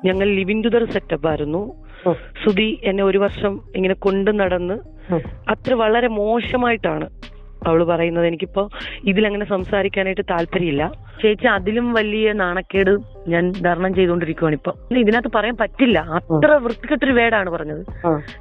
ഞങ്ങൾ living together setup ആയിരുന്നു. സുധി എന്നെ ഒരു വർഷം ഇങ്ങനെ കൊണ്ടു നടന്ന് അത്ര വളരെ മോശമായിട്ടാണ് അവള് പറയുന്നത്. എനിക്കിപ്പോ ഇതിലങ്ങനെ സംസാരിക്കാനായിട്ട് താല്പര്യമില്ല. ചേച്ചി അതിലും വലിയ നാണക്കേട് ഞാൻ ധർണം ചെയ്തുകൊണ്ടിരിക്കുവാണ് ഇപ്പൊ. ഇതിനകത്ത് പറയാൻ പറ്റില്ല, അത്ര വൃത്തികെട്ടൊരു വേടാണ് പറഞ്ഞത്.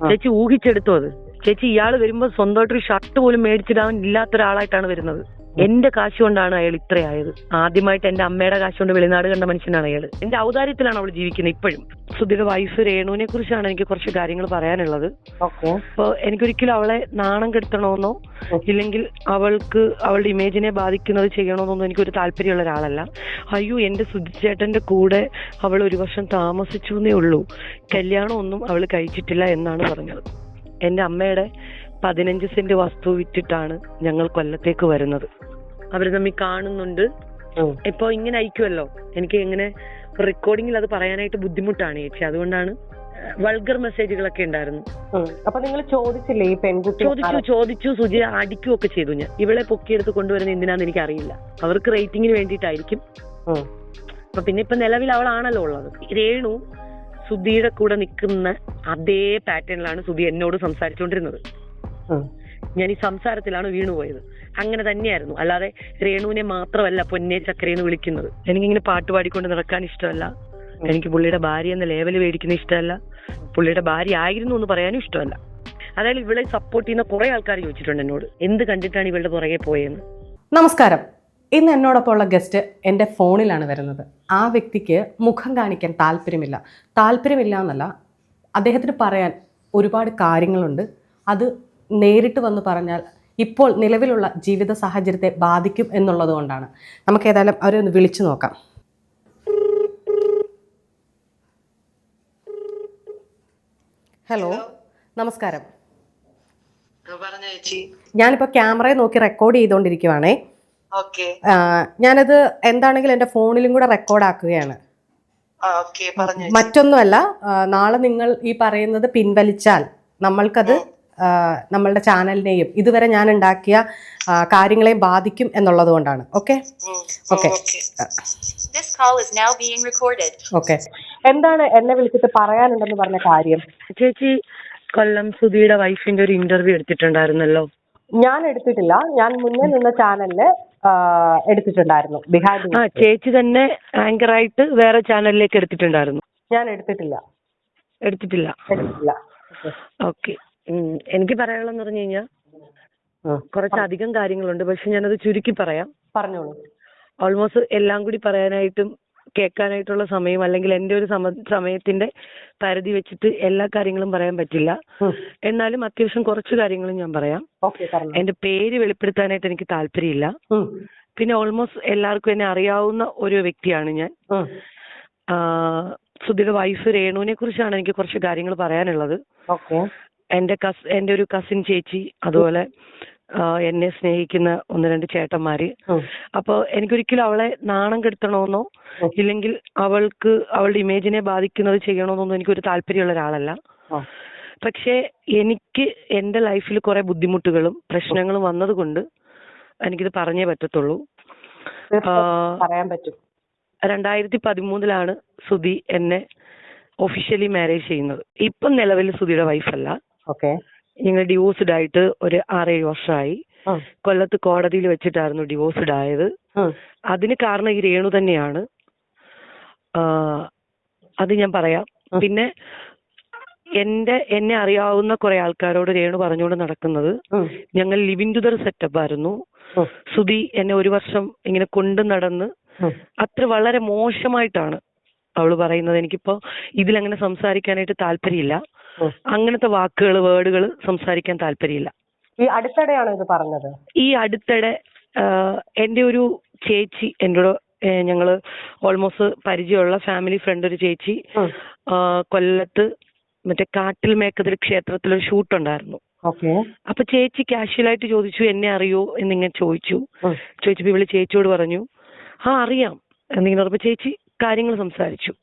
ചേച്ചി ഊഹിച്ചെടുത്തോ അത്? ചേച്ചി ഇയാള് വരുമ്പോ സ്വന്തമായിട്ടൊരു ഷർട്ട് പോലും മേടിച്ചിടാൻ ഇല്ലാത്തൊരാളായിട്ടാണ് വരുന്നത്. എന്റെ കാശ് കൊണ്ടാണ് അയാൾ ഇത്രയായത്. ആദ്യമായിട്ട് എന്റെ അമ്മയുടെ കാശ് കൊണ്ട് വെളിനാട് കണ്ട മനുഷ്യനാണ് അയാൾ. എന്റെ ഔദാര്യത്തിലാണ് അവൾ ജീവിക്കുന്നത് ഇപ്പോഴും. സുധിയുടെ വൈഫ് രേണുവിനെ കുറിച്ചാണ് എനിക്ക് കുറച്ച് കാര്യങ്ങൾ പറയാനുള്ളത്. അപ്പൊ എനിക്കൊരിക്കലും അവളെ നാണം കെടുത്തണമെന്നോ ഇല്ലെങ്കിൽ അവൾക്ക് അവളുടെ ഇമേജിനെ ബാധിക്കുന്നത് ചെയ്യണമെന്നൊന്നും എനിക്കൊരു താല്പര്യമുള്ള ഒരാളല്ല. അയ്യോ, എന്റെ സുധിച്ചേട്ടന്റെ കൂടെ അവൾ ഒരു വർഷം താമസിച്ചു എന്നേ ഉള്ളൂ, കല്യാണം ഒന്നും അവൾ കഴിച്ചിട്ടില്ല എന്നാണ് പറഞ്ഞത്. എന്റെ അമ്മയുടെ 15 സെന്റ് വസ്തു വിറ്റിട്ടാണ് ഞങ്ങൾ കൊല്ലത്തേക്ക് വരുന്നത്. അവർ തമ്മിൽ കാണുന്നുണ്ട്. ഇപ്പൊ ഇങ്ങനെ അയക്കുമല്ലോ, എനിക്ക് ഇങ്ങനെ റെക്കോർഡിങ്ങിൽ അത് പറയാനായിട്ട് ബുദ്ധിമുട്ടാണ് ചേച്ചി. അതുകൊണ്ടാണ് വൾഗർ മെസ്സേജുകളൊക്കെ ഉണ്ടായിരുന്നു. അപ്പൊ നിങ്ങൾ ചോദിച്ചില്ലേ ഈ പെൺകുട്ടി? ചോദിച്ചു. സുജി അടിക്കുകയൊക്കെ ചെയ്തു. ഞാൻ ഇവളെ പൊക്കിയെടുത്ത് കൊണ്ടുവരുന്ന എന്തിനാന്ന് എനിക്ക് അറിയില്ല. അവർക്ക് റേറ്റിംഗിന് വേണ്ടിയിട്ടായിരിക്കും. അപ്പൊ പിന്നെ ഇപ്പൊ നിലവിൽ അവളാണല്ലോ ഉള്ളത്. രേണു സുധിയുടെ കൂടെ നിൽക്കുന്ന അതേ പാറ്റേണിലാണ് സുധി എന്നോട് സംസാരിച്ചുകൊണ്ടിരുന്നത്. ഞാൻ ഈ സംസാരത്തിലാണ് വീണുപോയത്. അങ്ങനെ തന്നെയായിരുന്നു. അല്ലാതെ രേണുവിനെ മാത്രമല്ല പൊന്നെ ചക്കരയെന്ന് വിളിക്കുന്നത്. എനിക്കിങ്ങനെ പാട്ട് പാടിക്കൊണ്ട് നടക്കാൻ ഇഷ്ടമല്ല. എനിക്ക് പുള്ളിയുടെ ഭാര്യ എന്ന ലേവല് മേടിക്കുന്ന ഇഷ്ടമല്ല. പുള്ളിയുടെ ഭാര്യ ആയിരുന്നു എന്ന് പറയാനും ഇഷ്ടമല്ല. അതായത് ഇവളെ സപ്പോർട്ട് ചെയ്യുന്ന കുറെ ആൾക്കാർ ചോദിച്ചിട്ടുണ്ട് എന്നോട്, എന്ത് കണ്ടിട്ടാണ് ഇവളുടെ പുറകെ പോയെന്ന്. നമസ്കാരം. ഇന്ന് എന്നോടൊപ്പം ഉള്ള ഗസ്റ്റ് എൻ്റെ ഫോണിലാണ് വരുന്നത്. ആ വ്യക്തിക്ക് മുഖം കാണിക്കാൻ താല്പര്യമില്ല എന്നല്ല, അദ്ദേഹത്തിന് പറയാൻ ഒരുപാട് കാര്യങ്ങളുണ്ട്. അത് നേരിട്ട് വന്ന് പറഞ്ഞാൽ ഇപ്പോൾ നിലവിലുള്ള ജീവിത സാഹചര്യത്തെ ബാധിക്കും എന്നുള്ളത് കൊണ്ടാണ്. നമുക്ക് ഏതായാലും അവരെ ഒന്ന് വിളിച്ചു നോക്കാം. ഹലോ, നമസ്കാരം. ഞാനിപ്പോൾ ക്യാമറയെ നോക്കി റെക്കോർഡ് ചെയ്തുകൊണ്ടിരിക്കുവാണേ. ഞാനത് എന്താണെങ്കിലും എൻ്റെ ഫോണിലും കൂടെ റെക്കോർഡ് ആക്കുകയാണ്. മറ്റൊന്നുമല്ല, നാളെ നിങ്ങൾ ഈ പറയുന്നത് പിൻവലിച്ചാൽ നമ്മൾക്കത് നമ്മളുടെ ചാനലിനെയും ഇതുവരെ ഞാൻ ഉണ്ടാക്കിയ കാര്യങ്ങളെയും ബാധിക്കും എന്നുള്ളത് കൊണ്ടാണ്. ഓക്കെ. എന്താണ് എന്നെ വിളിച്ചിട്ട് പറയാനുണ്ടെന്ന് പറഞ്ഞ കാര്യം? ചേച്ചി കൊല്ലം സുധിയുടെ വൈഫിന്റെ ഒരു ഇന്റർവ്യൂ എടുത്തിട്ടുണ്ടായിരുന്നല്ലോ. ഞാൻ എടുത്തിട്ടില്ല. ഞാൻ മുന്നേ നിന്ന ചാനലില് എടുത്തിട്ടുണ്ടായിരുന്നു. ചേച്ചി തന്നെ ആങ്കറായിട്ട് വേറെ ചാനലിലേക്ക് എടുത്തിട്ടുണ്ടായിരുന്നു. ഞാൻ എടുത്തിട്ടില്ല. ഓക്കെ. എനിക്ക് പറയാനുള്ളതെന്ന് പറഞ്ഞു കഴിഞ്ഞാൽ കുറച്ചധികം കാര്യങ്ങളുണ്ട്. പക്ഷെ ഞാനത് ചുരുക്കി പറയാം. പറഞ്ഞോളൂ. ഓൾമോസ്റ്റ് എല്ലാം കൂടി പറയാനായിട്ടും കേൾക്കാനായിട്ടുള്ള സമയം അല്ലെങ്കിൽ എൻ്റെ ഒരു സമയത്തിന്റെ പരിധി വെച്ചിട്ട് എല്ലാ കാര്യങ്ങളും പറയാൻ പറ്റില്ല. എന്നാലും അത്യാവശ്യം കുറച്ച് കാര്യങ്ങളും ഞാൻ പറയാം. എന്റെ പേര് വെളിപ്പെടുത്താനായിട്ട് എനിക്ക് താല്പര്യമില്ല. പിന്നെ ഓൾമോസ്റ്റ് എല്ലാവർക്കും എന്നെ അറിയാവുന്ന ഒരു വ്യക്തിയാണ് ഞാൻ. സുധിയുടെ വൈഫ് രേണുവിനെ കുറിച്ചാണ് എനിക്ക് കുറച്ച് കാര്യങ്ങൾ പറയാനുള്ളത്. എന്റെ ഒരു കസിൻ ചേച്ചി, അതുപോലെ എന്നെ സ്നേഹിക്കുന്ന 1-2 ചേട്ടന്മാര്. അപ്പൊ എനിക്കൊരിക്കലും അവളെ നാണം കെടുത്തണമെന്നോ ഇല്ലെങ്കിൽ അവൾക്ക് അവളുടെ ഇമേജിനെ ബാധിക്കുന്നത് ചെയ്യണമെന്നൊന്നും എനിക്കൊരു താല്പര്യമുള്ള ഒരാളല്ല. പക്ഷെ എനിക്ക് എന്റെ ലൈഫിൽ കുറെ ബുദ്ധിമുട്ടുകളും പ്രശ്നങ്ങളും വന്നത് കൊണ്ട് എനിക്കിത് പറഞ്ഞേ പറ്റത്തുള്ളൂ. 2013 സുധി എന്നെ ഒഫീഷ്യലി മാരേജ് ചെയ്യുന്നത്. ഇപ്പം നിലവിൽ സുധിയുടെ വൈഫല്ല. ഞങ്ങൾ ഡിവോഴ്സ്ഡ് ആയിട്ട് ഒരു 6-7 വർഷമായി. കൊല്ലത്ത് കോടതിയിൽ വെച്ചിട്ടായിരുന്നു ഡിവോഴ്സ്ഡ് ആയത്. അതിന് കാരണം ഈ രേണു തന്നെയാണ്. അത് ഞാൻ പറയാം. പിന്നെ എന്നെ അറിയാവുന്ന കുറെ ആൾക്കാരോട് രേണു പറഞ്ഞുകൊണ്ട് നടക്കുന്നത്, ഞങ്ങൾ ലിവിങ് ടുഗദർ സെറ്റപ്പ് ആയിരുന്നു. സുധി എന്നെ ഒരു വർഷം ഇങ്ങനെ കൊണ്ടു നടന്ന് അത്ര വളരെ മോശമായിട്ടാണ് അവള് പറയുന്നത്. എനിക്കിപ്പോ ഇതിലങ്ങനെ സംസാരിക്കാനായിട്ട് താല്പര്യമില്ല. അങ്ങനത്തെ വേർഡുകൾ സംസാരിക്കാൻ താല്പര്യമില്ല. ഈ അടുത്തിടെയാണോ ഇത് പറഞ്ഞത്? ഈ അടുത്തിടെ എന്റെ ഒരു ചേച്ചി എന്നോട്, ഞങ്ങള് ഓൾമോസ്റ്റ് പരിചയമുള്ള ഫാമിലി ഫ്രണ്ട് ഒരു ചേച്ചി കൊല്ലത്ത് മറ്റേ കാട്ടിൽ മേക്കതിൽ ക്ഷേത്രത്തിലൊരു ഷൂട്ട് ഉണ്ടായിരുന്നു. അപ്പൊ ചേച്ചി കാഷ്വലായിട്ട് ചോദിച്ചു, എന്നെ അറിയോ എന്നിങ്ങനെ ചോദിച്ചപ്പോ ഇവള് ചേച്ചിയോട് പറഞ്ഞു അറിയാം എന്നിങ്ങനെ പറഞ്ഞപ്പോ ചേച്ചി കാര്യങ്ങൾ സംസാരിച്ചു.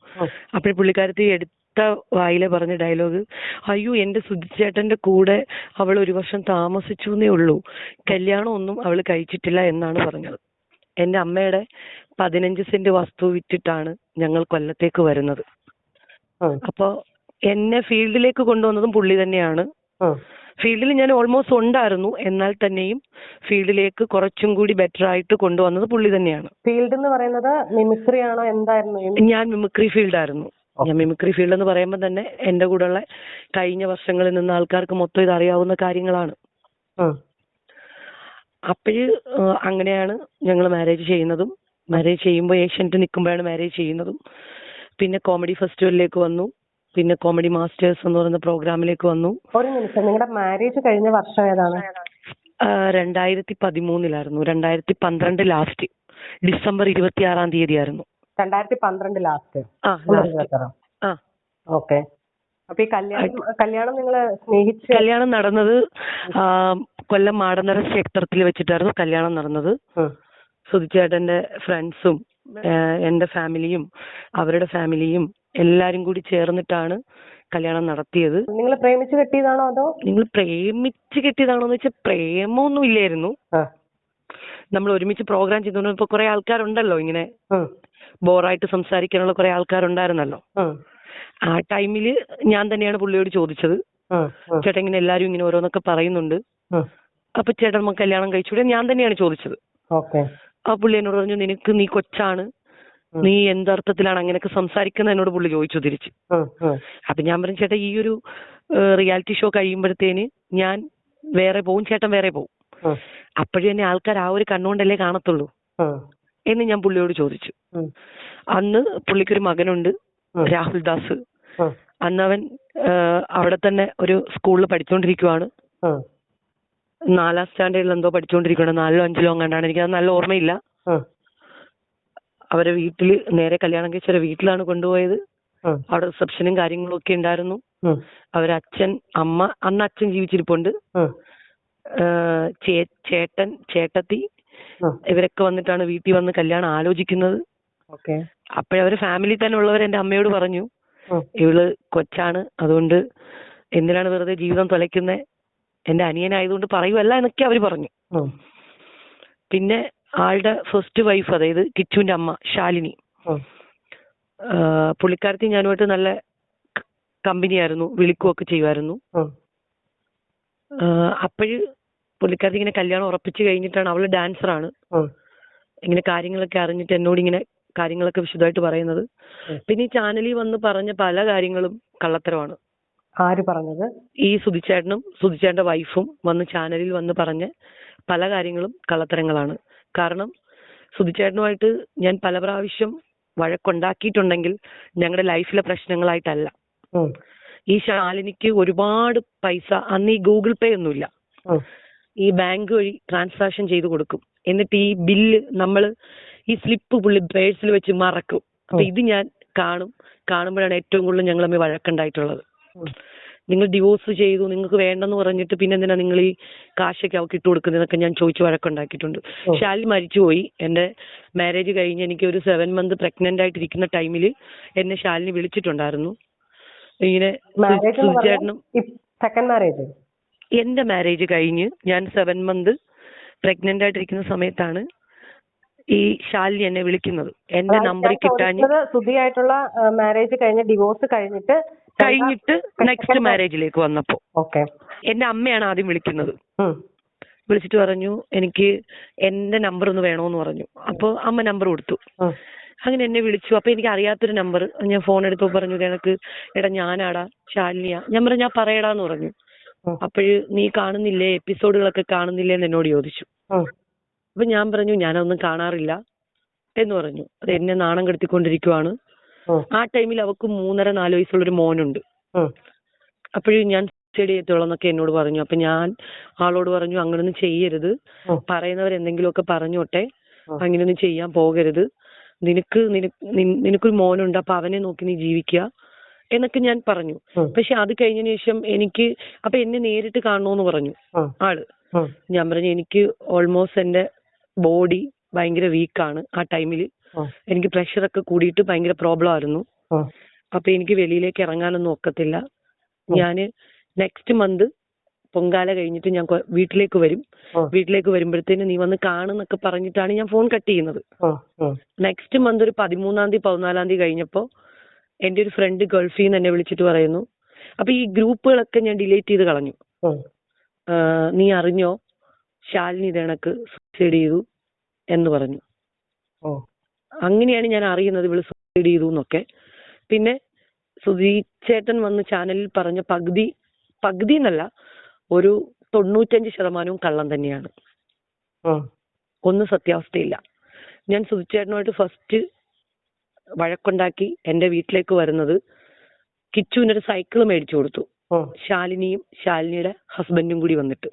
അപ്പോൾ പുള്ളിക്കാരത്തി എടുത്ത വായിലെ പറഞ്ഞ ഡയലോഗ്, അയ്യോ എന്റെ സുധിച്ചേട്ടന്റെ കൂടെ അവൾ ഒരു വർഷം താമസിച്ചു എന്നേ ഉള്ളൂ, കല്യാണം ഒന്നും അവൾ കഴിച്ചിട്ടില്ല എന്നാണ് പറഞ്ഞത്. എന്റെ അമ്മയുടെ 15 സെന്റ് വസ്തു വിറ്റിട്ടാണ് ഞങ്ങൾ കൊല്ലത്തേക്ക് വരുന്നത്. അപ്പൊ എന്നെ ഫീൽഡിലേക്ക് കൊണ്ടുവന്നതും പുള്ളി തന്നെയാണ്. ഫീൽഡിൽ ഞാൻ ഓൾമോസ്റ്റ് ഉണ്ടായിരുന്നു, എന്നാൽ തന്നെയും ഫീൽഡിലേക്ക് കുറച്ചും കൂടി ബെറ്റർ ആയിട്ട് കൊണ്ടുവന്നത് പുള്ളി തന്നെയാണ്. ഫീൽഡ് എന്ന് പറയുന്നത് മിമിക്രി ആണോ, എന്തായിരുന്നു? ഞാൻ മിമിക്രി ഫീൽഡായിരുന്നു. ഞാൻ മിമിക്രി ഫീൽഡ് എന്ന് പറയുമ്പോൾ തന്നെ എന്റെ കൂടെയുള്ള കഴിഞ്ഞ വർഷങ്ങളിൽ നിന്ന് ആൾക്കാർക്ക് മൊത്തം ഇത് അറിയാവുന്ന കാര്യങ്ങളാണ്. അപ്പോഴ് അങ്ങനെയാണ് ഞങ്ങൾ മാരേജ് ചെയ്യുന്നതും. മാരേജ് ചെയ്യുമ്പോൾ ഏഷ്യൻറ്റ് നിൽക്കുമ്പോഴാണ് മാരേജ് ചെയ്യുന്നതും. പിന്നെ കോമഡി ഫെസ്റ്റിവലിലേക്ക് വന്നു. പിന്നെ കോമഡി മാസ്റ്റേഴ്സ് എന്ന് പറയുന്ന പ്രോഗ്രാമിലേക്ക് വന്നു. ഒരു നിമിഷം, നിങ്ങളുടെ മാരേജ് കഴിഞ്ഞ വർഷം ഏതാണ്? 2013 2012 ലാസ്റ്റ് ഡിസംബർ 26 ആയിരുന്നു. 2012 ലാസ്റ്റ്. ഓക്കെ. അപ്പൊ ഈ കല്യാണം നിങ്ങൾ സ്നേഹിച്ച് കല്യാണം നടന്നത് കൊല്ലം മാടന്നര ക്ഷേത്രത്തിൽ വെച്ചിട്ടായിരുന്നു കല്യാണം നടന്നത്. സുധിച്ചേട്ടന്റെ ഫ്രണ്ട്സും എന്റെ ഫാമിലിയും അവരുടെ ഫാമിലിയും എല്ലാരും കൂടി ചേർന്നിട്ടാണ് കല്യാണം നടത്തിയത്. നിങ്ങൾ പ്രേമിച്ച് കെട്ടിയതാണോ അതോ? നിങ്ങൾ പ്രേമിച്ച് കെട്ടിയതാണോ എന്ന് വെച്ചാൽ പ്രേമൊന്നും ഇല്ലായിരുന്നു. നമ്മൾ ഒരുമിച്ച് പ്രോഗ്രാം ചെയ്തുകൊണ്ട് ഇപ്പൊ കുറെ ആൾക്കാരുണ്ടല്ലോ ഇങ്ങനെ ബോറായിട്ട് സംസാരിക്കാനുള്ള കുറെ ആൾക്കാരുണ്ടായിരുന്നല്ലോ. ആ ടൈമില് ഞാൻ തന്നെയാണ് പുള്ളിയോട് ചോദിച്ചത്, ചേട്ടൻ ഇങ്ങനെ എല്ലാരും ഇങ്ങനെ ഓരോന്നൊക്കെ പറയുന്നുണ്ട്, അപ്പൊ ചേട്ടൻ നമുക്ക് കല്യാണം കഴിച്ചുകൂടെ? ഞാൻ തന്നെയാണ് ചോദിച്ചത്. ആ പുള്ളി എന്നോട് പറഞ്ഞു, നീ കൊച്ചാണ്, നീ എന്തർത്ഥത്തിലാണ് അങ്ങനെയൊക്കെ സംസാരിക്കുന്നത് എന്നോട് പുള്ളി ചോദിച്ചു തിരിച്ച്. അപ്പൊ ഞാൻ പറഞ്ഞു, ചേട്ടാ ഈ ഒരു റിയാലിറ്റി ഷോ കഴിയുമ്പോഴത്തേന് ഞാൻ വേറെ പോവും, ചേട്ടൻ വേറെ പോവും, അപ്പോഴും എന്നെ ആൾക്കാർ ആ ഒരു കണ്ണുകൊണ്ടല്ലേ കാണത്തുള്ളൂ എന്ന് ഞാൻ പുള്ളിയോട് ചോദിച്ചു. അന്ന് പുള്ളിക്കൊരു മകനുണ്ട്, രാഹുൽ ദാസ്. അന്ന് അവൻ അവിടെ തന്നെ ഒരു സ്കൂളിൽ പഠിച്ചുകൊണ്ടിരിക്കുവാണ്. 4ാം സ്റ്റാൻഡേർഡിൽ എന്തോ പഠിച്ചുകൊണ്ടിരിക്കുകയാണ്, 4ലോ 5ലോ എങ്ങാണ്ടാണ്, എനിക്കത് നല്ല ഓർമ്മയില്ല. അവരെ വീട്ടില് നേരെ കല്യാണം കഴിച്ച വീട്ടിലാണ് കൊണ്ടുപോയത്. അവിടെ റിസപ്ഷനും കാര്യങ്ങളും ഒക്കെ ഉണ്ടായിരുന്നു. അവരച്ഛൻ, അമ്മ, അന്ന് അച്ഛൻ ജീവിച്ചിരിപ്പുണ്ട്, ചേട്ടൻ, ചേട്ടത്തി, ഇവരൊക്കെ വന്നിട്ടാണ് വീട്ടിൽ വന്ന് കല്യാണം ആലോചിക്കുന്നത്. അപ്പോഴവര് ഫാമിലി തന്നെ ഉള്ളവർ എന്റെ അമ്മയോട് പറഞ്ഞു, ഇവള് കൊച്ചാണ്, അതുകൊണ്ട് എന്തിനാണ് വെറുതെ ജീവിതം തൊലയ്ക്കുന്നത്, എന്റെ അനിയനായതുകൊണ്ട് പറയുമല്ല എന്നൊക്കെ അവര് പറഞ്ഞു. പിന്നെ ആളുടെ ഫസ്റ്റ് വൈഫ്, അതായത് കിച്ചുവിന്റെ അമ്മ ശാലിനി, പുള്ളിക്കാരത്തി ഞാനുമായിട്ട് നല്ല കമ്പനിയായിരുന്നു, വിളിക്കുകയൊക്കെ ചെയ്യുമായിരുന്നു. അപ്പോഴ് പുള്ളിക്കാരത്തി ഇങ്ങനെ കല്യാണം ഉറപ്പിച്ചു കഴിഞ്ഞിട്ടാണ്, അവള് ഡാൻസറാണ്, ഇങ്ങനെ കാര്യങ്ങളൊക്കെ അറിഞ്ഞിട്ട് എന്നോട് ഇങ്ങനെ കാര്യങ്ങളൊക്കെ വിശദമായിട്ട് പറയുന്നത്. പിന്നെ ഈ ചാനലിൽ വന്ന് പറഞ്ഞ പല കാര്യങ്ങളും കള്ളത്തരമാണ്. ആര് പറഞ്ഞത്? ഈ സുധിച്ചേട്ടന്റെ വൈഫും വന്ന് ചാനലിൽ വന്ന് പറഞ്ഞ പല കാര്യങ്ങളും കള്ളത്തരങ്ങളാണ്. കാരണം സുധിച്ചേട്ടനുമായിട്ട് ഞാൻ പല പ്രാവശ്യം വഴക്കുണ്ടാക്കിയിട്ടുണ്ടെങ്കിൽ ഞങ്ങളുടെ ലൈഫിലെ പ്രശ്നങ്ങളായിട്ടല്ല. ഈ ശാലിനിക്ക് ഒരുപാട് പൈസ, അന്ന് ഈ ഗൂഗിൾ പേ ഒന്നുമില്ല, ഈ ബാങ്ക് വഴി ട്രാൻസാക്ഷൻ ചെയ്ത് കൊടുക്കും. എന്നിട്ട് ഈ ബില്ല് നമ്മള് ഈ സ്ലിപ്പ് പുള്ളി പേഴ്സിൽ വെച്ച് മറക്കും. അപ്പൊ ഇത് ഞാൻ കാണുമ്പോഴാണ് ഏറ്റവും കൂടുതൽ ഞങ്ങൾ തമ്മിൽ വഴക്കുണ്ടായിട്ടുള്ളത്. നിങ്ങൾ ഡിവോഴ്സ് ചെയ്തു, നിങ്ങൾക്ക് വേണ്ടെന്ന് പറഞ്ഞിട്ട് പിന്നെ എന്തിനാ നിങ്ങൾ ഈ കാശൊക്കെ അവർക്ക് ഇട്ട് കൊടുക്കുന്നതൊക്കെ ഞാൻ ചോദിച്ചു വഴക്കുണ്ടാക്കിയിട്ടുണ്ട്. ശാലി മരിച്ചുപോയി. എന്റെ മാരേജ് കഴിഞ്ഞ് എനിക്ക് ഒരു 7 മന്ത് പ്രഗ്നന്റ് ആയിട്ടിരിക്കുന്ന ടൈമിൽ എന്നെ ശാലിനി വിളിച്ചിട്ടുണ്ടായിരുന്നു. ഇങ്ങനെ ചേട്ടനും എന്റെ മാരേജ് കഴിഞ്ഞ് ഞാൻ 7 മന്ത് പ്രഗ്നന്റ് ആയിട്ടിരിക്കുന്ന സമയത്താണ് ഈ ശാലിനി എന്നെ വിളിക്കുന്നത്. എന്റെ നമ്പർ കിട്ടാൻ സുധിയായിട്ടുള്ള മാരേജ് കഴിഞ്ഞ് ഡിവോഴ്സ് കഴിഞ്ഞിട്ട് നെക്സ്റ്റ് മാരേജിലേക്ക് വന്നപ്പോ എന്റെ അമ്മയാണ് ആദ്യം വിളിക്കുന്നത്. വിളിച്ചിട്ട് പറഞ്ഞു, എനിക്ക് എന്റെ നമ്പർ ഒന്ന് വേണോന്ന് പറഞ്ഞു. അപ്പൊ അമ്മ നമ്പർ കൊടുത്തു. അങ്ങനെ എന്നെ വിളിച്ചു. അപ്പൊ എനിക്ക് അറിയാത്തൊരു നമ്പർ, ഞാൻ ഫോൺ എടുത്തപ്പോ പറഞ്ഞു, എനക്ക് എടാ ഞാനാടാ ശാലിനിയാ. ഞാൻ പറഞ്ഞു, ഞാൻ പറയടാന്ന് പറഞ്ഞു. അപ്പോഴ് നീ കാണുന്നില്ലേ, എപ്പിസോഡുകളൊക്കെ കാണുന്നില്ലേ എന്ന് എന്നോട് ചോദിച്ചു. അപ്പൊ ഞാൻ പറഞ്ഞു, ഞാനൊന്നും കാണാറില്ല എന്ന് പറഞ്ഞു. അത് എന്നെ നാണം കെടുത്തിക്കൊണ്ടിരിക്കുവാണ്. ആ ടൈമിൽ അവക്ക് 3.5-4 വയസ്സുള്ളൊരു മോനുണ്ട്. അപ്പോഴും ഞാൻ സൂസൈഡ് ചെയ്യത്തോളന്നൊക്കെ എന്നോട് പറഞ്ഞു. അപ്പൊ ഞാൻ ആളോട് പറഞ്ഞു, അങ്ങനൊന്നും ചെയ്യരുത്, പറയുന്നവരെന്തെങ്കിലുമൊക്കെ പറഞ്ഞോട്ടെ, അങ്ങനെയൊന്നും ചെയ്യാൻ പോകരുത്, നിനക്കൊരു മോനുണ്ട്, അപ്പൊ അവനെ നോക്കി നീ ജീവിക്കുക എന്നൊക്കെ ഞാൻ പറഞ്ഞു. പക്ഷെ അത് കഴിഞ്ഞതിന് ശേഷം അപ്പൊ എന്നെ നേരിട്ട് കാണണോന്ന് പറഞ്ഞു ആള്. ഞാൻ പറഞ്ഞു, എനിക്ക് ഓൾമോസ്റ്റ് എന്റെ ബോഡി ഭയങ്കര വീക്കാണ്. ആ ടൈമില് എനിക്ക് പ്രഷറൊക്കെ കൂടിയിട്ട് ഭയങ്കര പ്രോബ്ലം ആയിരുന്നു. അപ്പൊ എനിക്ക് വെളിയിലേക്ക് ഇറങ്ങാനൊന്നും ഒക്കത്തില്ല. ഞാന് നെക്സ്റ്റ് മന്ത് പൊങ്കാല കഴിഞ്ഞിട്ട് ഞാൻ വീട്ടിലേക്ക് വരും. വീട്ടിലേക്ക് വരുമ്പോഴത്തേന് നീ വന്ന് കാണുന്നൊക്കെ പറഞ്ഞിട്ടാണ് ഞാൻ ഫോൺ കട്ട് ചെയ്യുന്നത്. നെക്സ്റ്റ് മന്ത് ഒരു 13-ാം തീയതി 14-ാം തീയതി കഴിഞ്ഞപ്പോ എന്റെ ഒരു ഫ്രണ്ട് ഗൾഫിൽ നിന്ന് എന്നെ വിളിച്ചിട്ട് പറയുന്നു, അപ്പൊ ഈ ഗ്രൂപ്പുകളൊക്കെ ഞാൻ ഡിലീറ്റ് ചെയ്ത് കളഞ്ഞു. നീ അറിഞ്ഞോ ശാലിനി ഇതേണക്ക് സൂസൈഡ് ചെയ്തു എന്ന് പറഞ്ഞു. അങ്ങനെയാണ് ഞാൻ അറിയുന്നത് ഇവള് സൂസൈഡ് ചെയ്തു എന്നൊക്കെ. പിന്നെ സുധീച്ചേട്ടൻ വന്ന് ചാനലിൽ പറഞ്ഞ പകുതി എന്നല്ല, ഒരു 95% കള്ളം തന്നെയാണ്. ഒന്നും സത്യാവസ്ഥയില്ല. ഞാൻ സുധീച്ചേട്ടനുമായിട്ട് ഫസ്റ്റ് വഴക്കുണ്ടാക്കി എന്റെ വീട്ടിലേക്ക് വരുന്നത് കിച്ചുവിനൊരു സൈക്കിൾ മേടിച്ചു കൊടുത്തു. ശാലിനിയും ശാലിനിയുടെ ഹസ്ബൻഡും കൂടി വന്നിട്ട്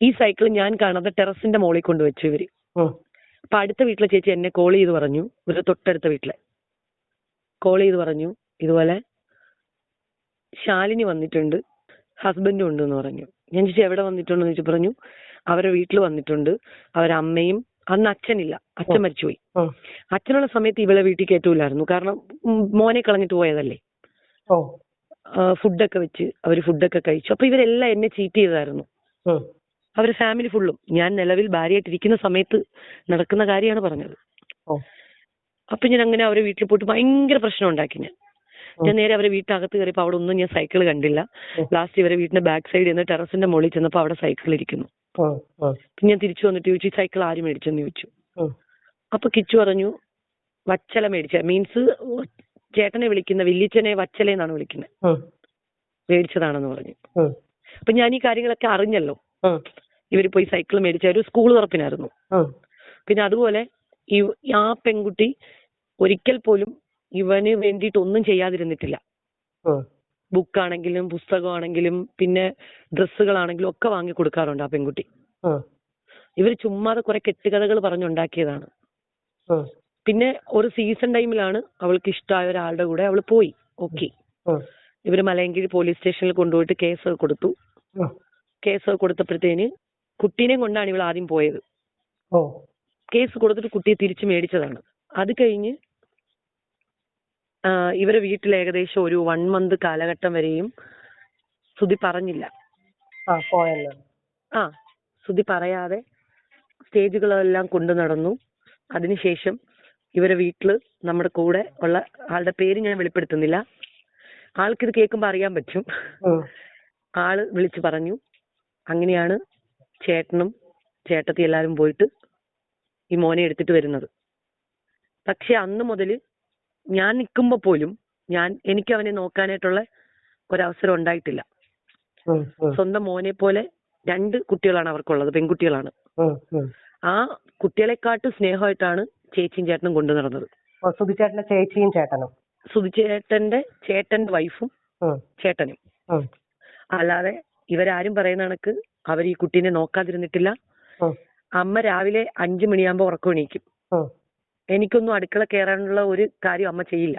ഈ സൈക്കിൾ ഞാൻ കാണാതെ ടെറസിന്റെ മുകളിൽ കൊണ്ടുവച്ചു ഇവര്. അപ്പൊ അടുത്ത വീട്ടിലെ ചേച്ചി എന്നെ കോൾ ചെയ്ത് പറഞ്ഞു, ഇവര് തൊട്ടടുത്ത വീട്ടിലെ കോൾ ചെയ്ത് പറഞ്ഞു, ഇതുപോലെ ശാലിനി വന്നിട്ടുണ്ട്, ഹസ്ബൻഡും ഉണ്ട് എന്ന് പറഞ്ഞു. ഞാൻ ചോദിച്ചു എവിടെ വന്നിട്ടുണ്ടെന്ന് ചോദിച്ചു. പറഞ്ഞു അവരെ വീട്ടിൽ വന്നിട്ടുണ്ട്, അവരമ്മയും, അന്ന് അച്ഛനില്ല, അച്ഛൻ മരിച്ചുപോയി. അച്ഛനുള്ള സമയത്ത് ഇവളെ വീട്ടിൽ കയറ്റൂലായിരുന്നു, കാരണം മോനെ കളഞ്ഞിട്ട് പോയതല്ലേ. ഫുഡൊക്കെ വെച്ച് അവര് ഫുഡൊക്കെ കഴിച്ചു. അപ്പൊ ഇവരെല്ലാം എന്നെ ചീറ്റ് ചെയ്തായിരുന്നു, അവര് ഫാമിലി ഫുള്ളും. ഞാൻ നിലവിൽ ഭാര്യയായിട്ടിരിക്കുന്ന സമയത്ത് നടക്കുന്ന കാര്യമാണ് പറഞ്ഞത്. അപ്പൊ ഞാൻ അങ്ങനെ അവരെ വീട്ടിൽ പോയിട്ട് ഭയങ്കര പ്രശ്നം ഉണ്ടാക്കി. ഞാൻ നേരെ അവരെ വീട്ടിനകത്ത് കയറിയപ്പോ അവിടെ ഒന്നും ഞാൻ സൈക്കിൾ കണ്ടില്ല. ലാസ്റ്റ് ഇവരെ വീടിന്റെ ബാക്ക് സൈഡിൽ നിന്ന് ടെറസിന്റെ മുകളിൽ ചെന്നപ്പോ അവിടെ സൈക്കിൾ ഇരിക്കുന്നു. ഞാൻ തിരിച്ചു വന്നിട്ട് ചോദിച്ചു സൈക്കിൾ ആര് മേടിച്ചെന്ന് ചോദിച്ചു. അപ്പൊ കിച്ചു പറഞ്ഞു വച്ചല മേടിച്ച, മീൻസ് ചേട്ടനെ വിളിക്കുന്ന വല്യച്ഛനെ വച്ചല എന്നാണ് വിളിക്കുന്നത്, മേടിച്ചതാണെന്ന് പറഞ്ഞു. അപ്പൊ ഞാൻ ഈ കാര്യങ്ങളൊക്കെ അറിഞ്ഞല്ലോ. ഇവര് പോയി സൈക്കിൾ മേടിച്ച ഒരു സ്കൂൾ തുറപ്പിനായിരുന്നു. പിന്നെ അതുപോലെ ആ പെൺകുട്ടി ഒരിക്കൽ പോലും ഇവന് വേണ്ടിയിട്ട് ഒന്നും ചെയ്യാതിരുന്നിട്ടില്ല. ബുക്കാണെങ്കിലും പുസ്തകമാണെങ്കിലും പിന്നെ ഡ്രസ്സുകളാണെങ്കിലും ഒക്കെ വാങ്ങി കൊടുക്കാറുണ്ട് ആ പെൺകുട്ടി. ഇവര് ചുമ്മാതെ കുറെ കെട്ടുകഥകൾ പറഞ്ഞുണ്ടാക്കിയതാണ്. പിന്നെ ഒരു സീസൺ ടൈമിലാണ് അവൾക്ക് ഇഷ്ടമായ ഒരാളുടെ കൂടെ അവള് പോയി. ഓക്കെ, ഇവര് മലയങ്കിഴി പോലീസ് സ്റ്റേഷനിൽ കൊണ്ടുപോയിട്ട് കേസ് കൊടുത്തു. കേസ് കൊടുത്തപ്പോഴത്തേന് കുട്ടീനെ കൊണ്ടാണ് ഇവൾ ആദ്യം പോയത്. കേസ് കൊടുത്തിട്ട് കുട്ടിയെ തിരിച്ചു മേടിച്ചതാണ്. അത് കഴിഞ്ഞ് ഇവരെ വീട്ടിൽ ഏകദേശം ഒരു 1 month കാലഘട്ടം വരെയും സുധി പറഞ്ഞില്ല. സുധി പറയാതെ സ്റ്റേജുകളെല്ലാം കൊണ്ടു നടന്നു. അതിനുശേഷം ഇവരെ വീട്ടില് നമ്മുടെ കൂടെ ഉള്ള ആളുടെ പേര് ഞാൻ വെളിപ്പെടുത്തുന്നില്ല, ആൾക്കിത് കേൾക്കുമ്പോ അറിയാൻ പറ്റും. ആള് വിളിച്ചു പറഞ്ഞു, അങ്ങനെയാണ് ചേട്ടനും ചേട്ടത്തി എല്ലാരും പോയിട്ട് ഈ മോനെ എടുത്തിട്ട് വരുന്നത്. പക്ഷെ അന്ന് മുതല് ഞാൻ നിൽക്കുമ്പോ പോലും എനിക്ക് അവനെ നോക്കാനായിട്ടുള്ള ഒരവസരം ഉണ്ടായിട്ടില്ല. സ്വന്തം മോനെ പോലെ 2 കുട്ടികളാണ് അവർക്കുള്ളത്, പെൺകുട്ടികളാണ്. ആ കുട്ടികളെക്കാട്ട് സ്നേഹമായിട്ടാണ് ചേച്ചിയും ചേട്ടനും കൊണ്ടു നടന്നത്. സുധിച്ചേട്ടന്റെ ചേച്ചിയും ചേട്ടനും, സുധിച്ചേട്ടന്റെ ചേട്ടന്റെ വൈഫും ചേട്ടനും. അല്ലാതെ ഇവരാരും പറയുന്ന കണക്ക് അവർ ഈ കുട്ടീനെ നോക്കാതിരുന്നിട്ടില്ല. അമ്മ രാവിലെ 5 മണിയാകുമ്പോ ഉറക്കം എണീക്കും. എനിക്കൊന്നും അടുക്കള കയറാനുള്ള ഒരു കാര്യം അമ്മ ചെയ്യില്ല.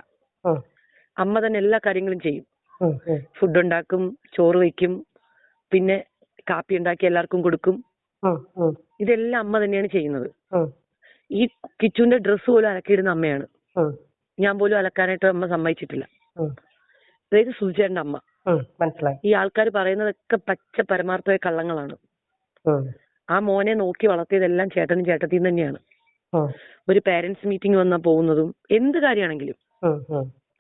അമ്മ തന്നെ എല്ലാ കാര്യങ്ങളും ചെയ്യും. ഫുഡ് ഉണ്ടാക്കും, ചോറ് വയ്ക്കും, പിന്നെ കാപ്പി ഉണ്ടാക്കി എല്ലാവർക്കും കൊടുക്കും. ഇതെല്ലാം അമ്മ തന്നെയാണ് ചെയ്യുന്നത്. ഈ കിച്ചുവിന്റെ ഡ്രസ്സ് പോലും അലക്കിയിടുന്ന അമ്മയാണ്. ഞാൻ പോലും അലക്കാനായിട്ട് അമ്മ സമ്മതിച്ചിട്ടില്ല. അതായത് സുധിച്ചേട്ടന്റെ അമ്മ. മനസ്സിലായി. ഈ ആൾക്കാർ പറയുന്നതൊക്കെ പച്ച പരമാർത്ഥമായ കള്ളങ്ങളാണ്. ആ മോനെ നോക്കി വളർത്തിയതെല്ലാം ചേട്ടനും ചേട്ടത്തിയും തന്നെയാണ്. ഒരു പേരന്റ്സ് മീറ്റിംഗ് വന്നാ പോകുന്നതും എന്ത് കാര്യമാണെങ്കിലും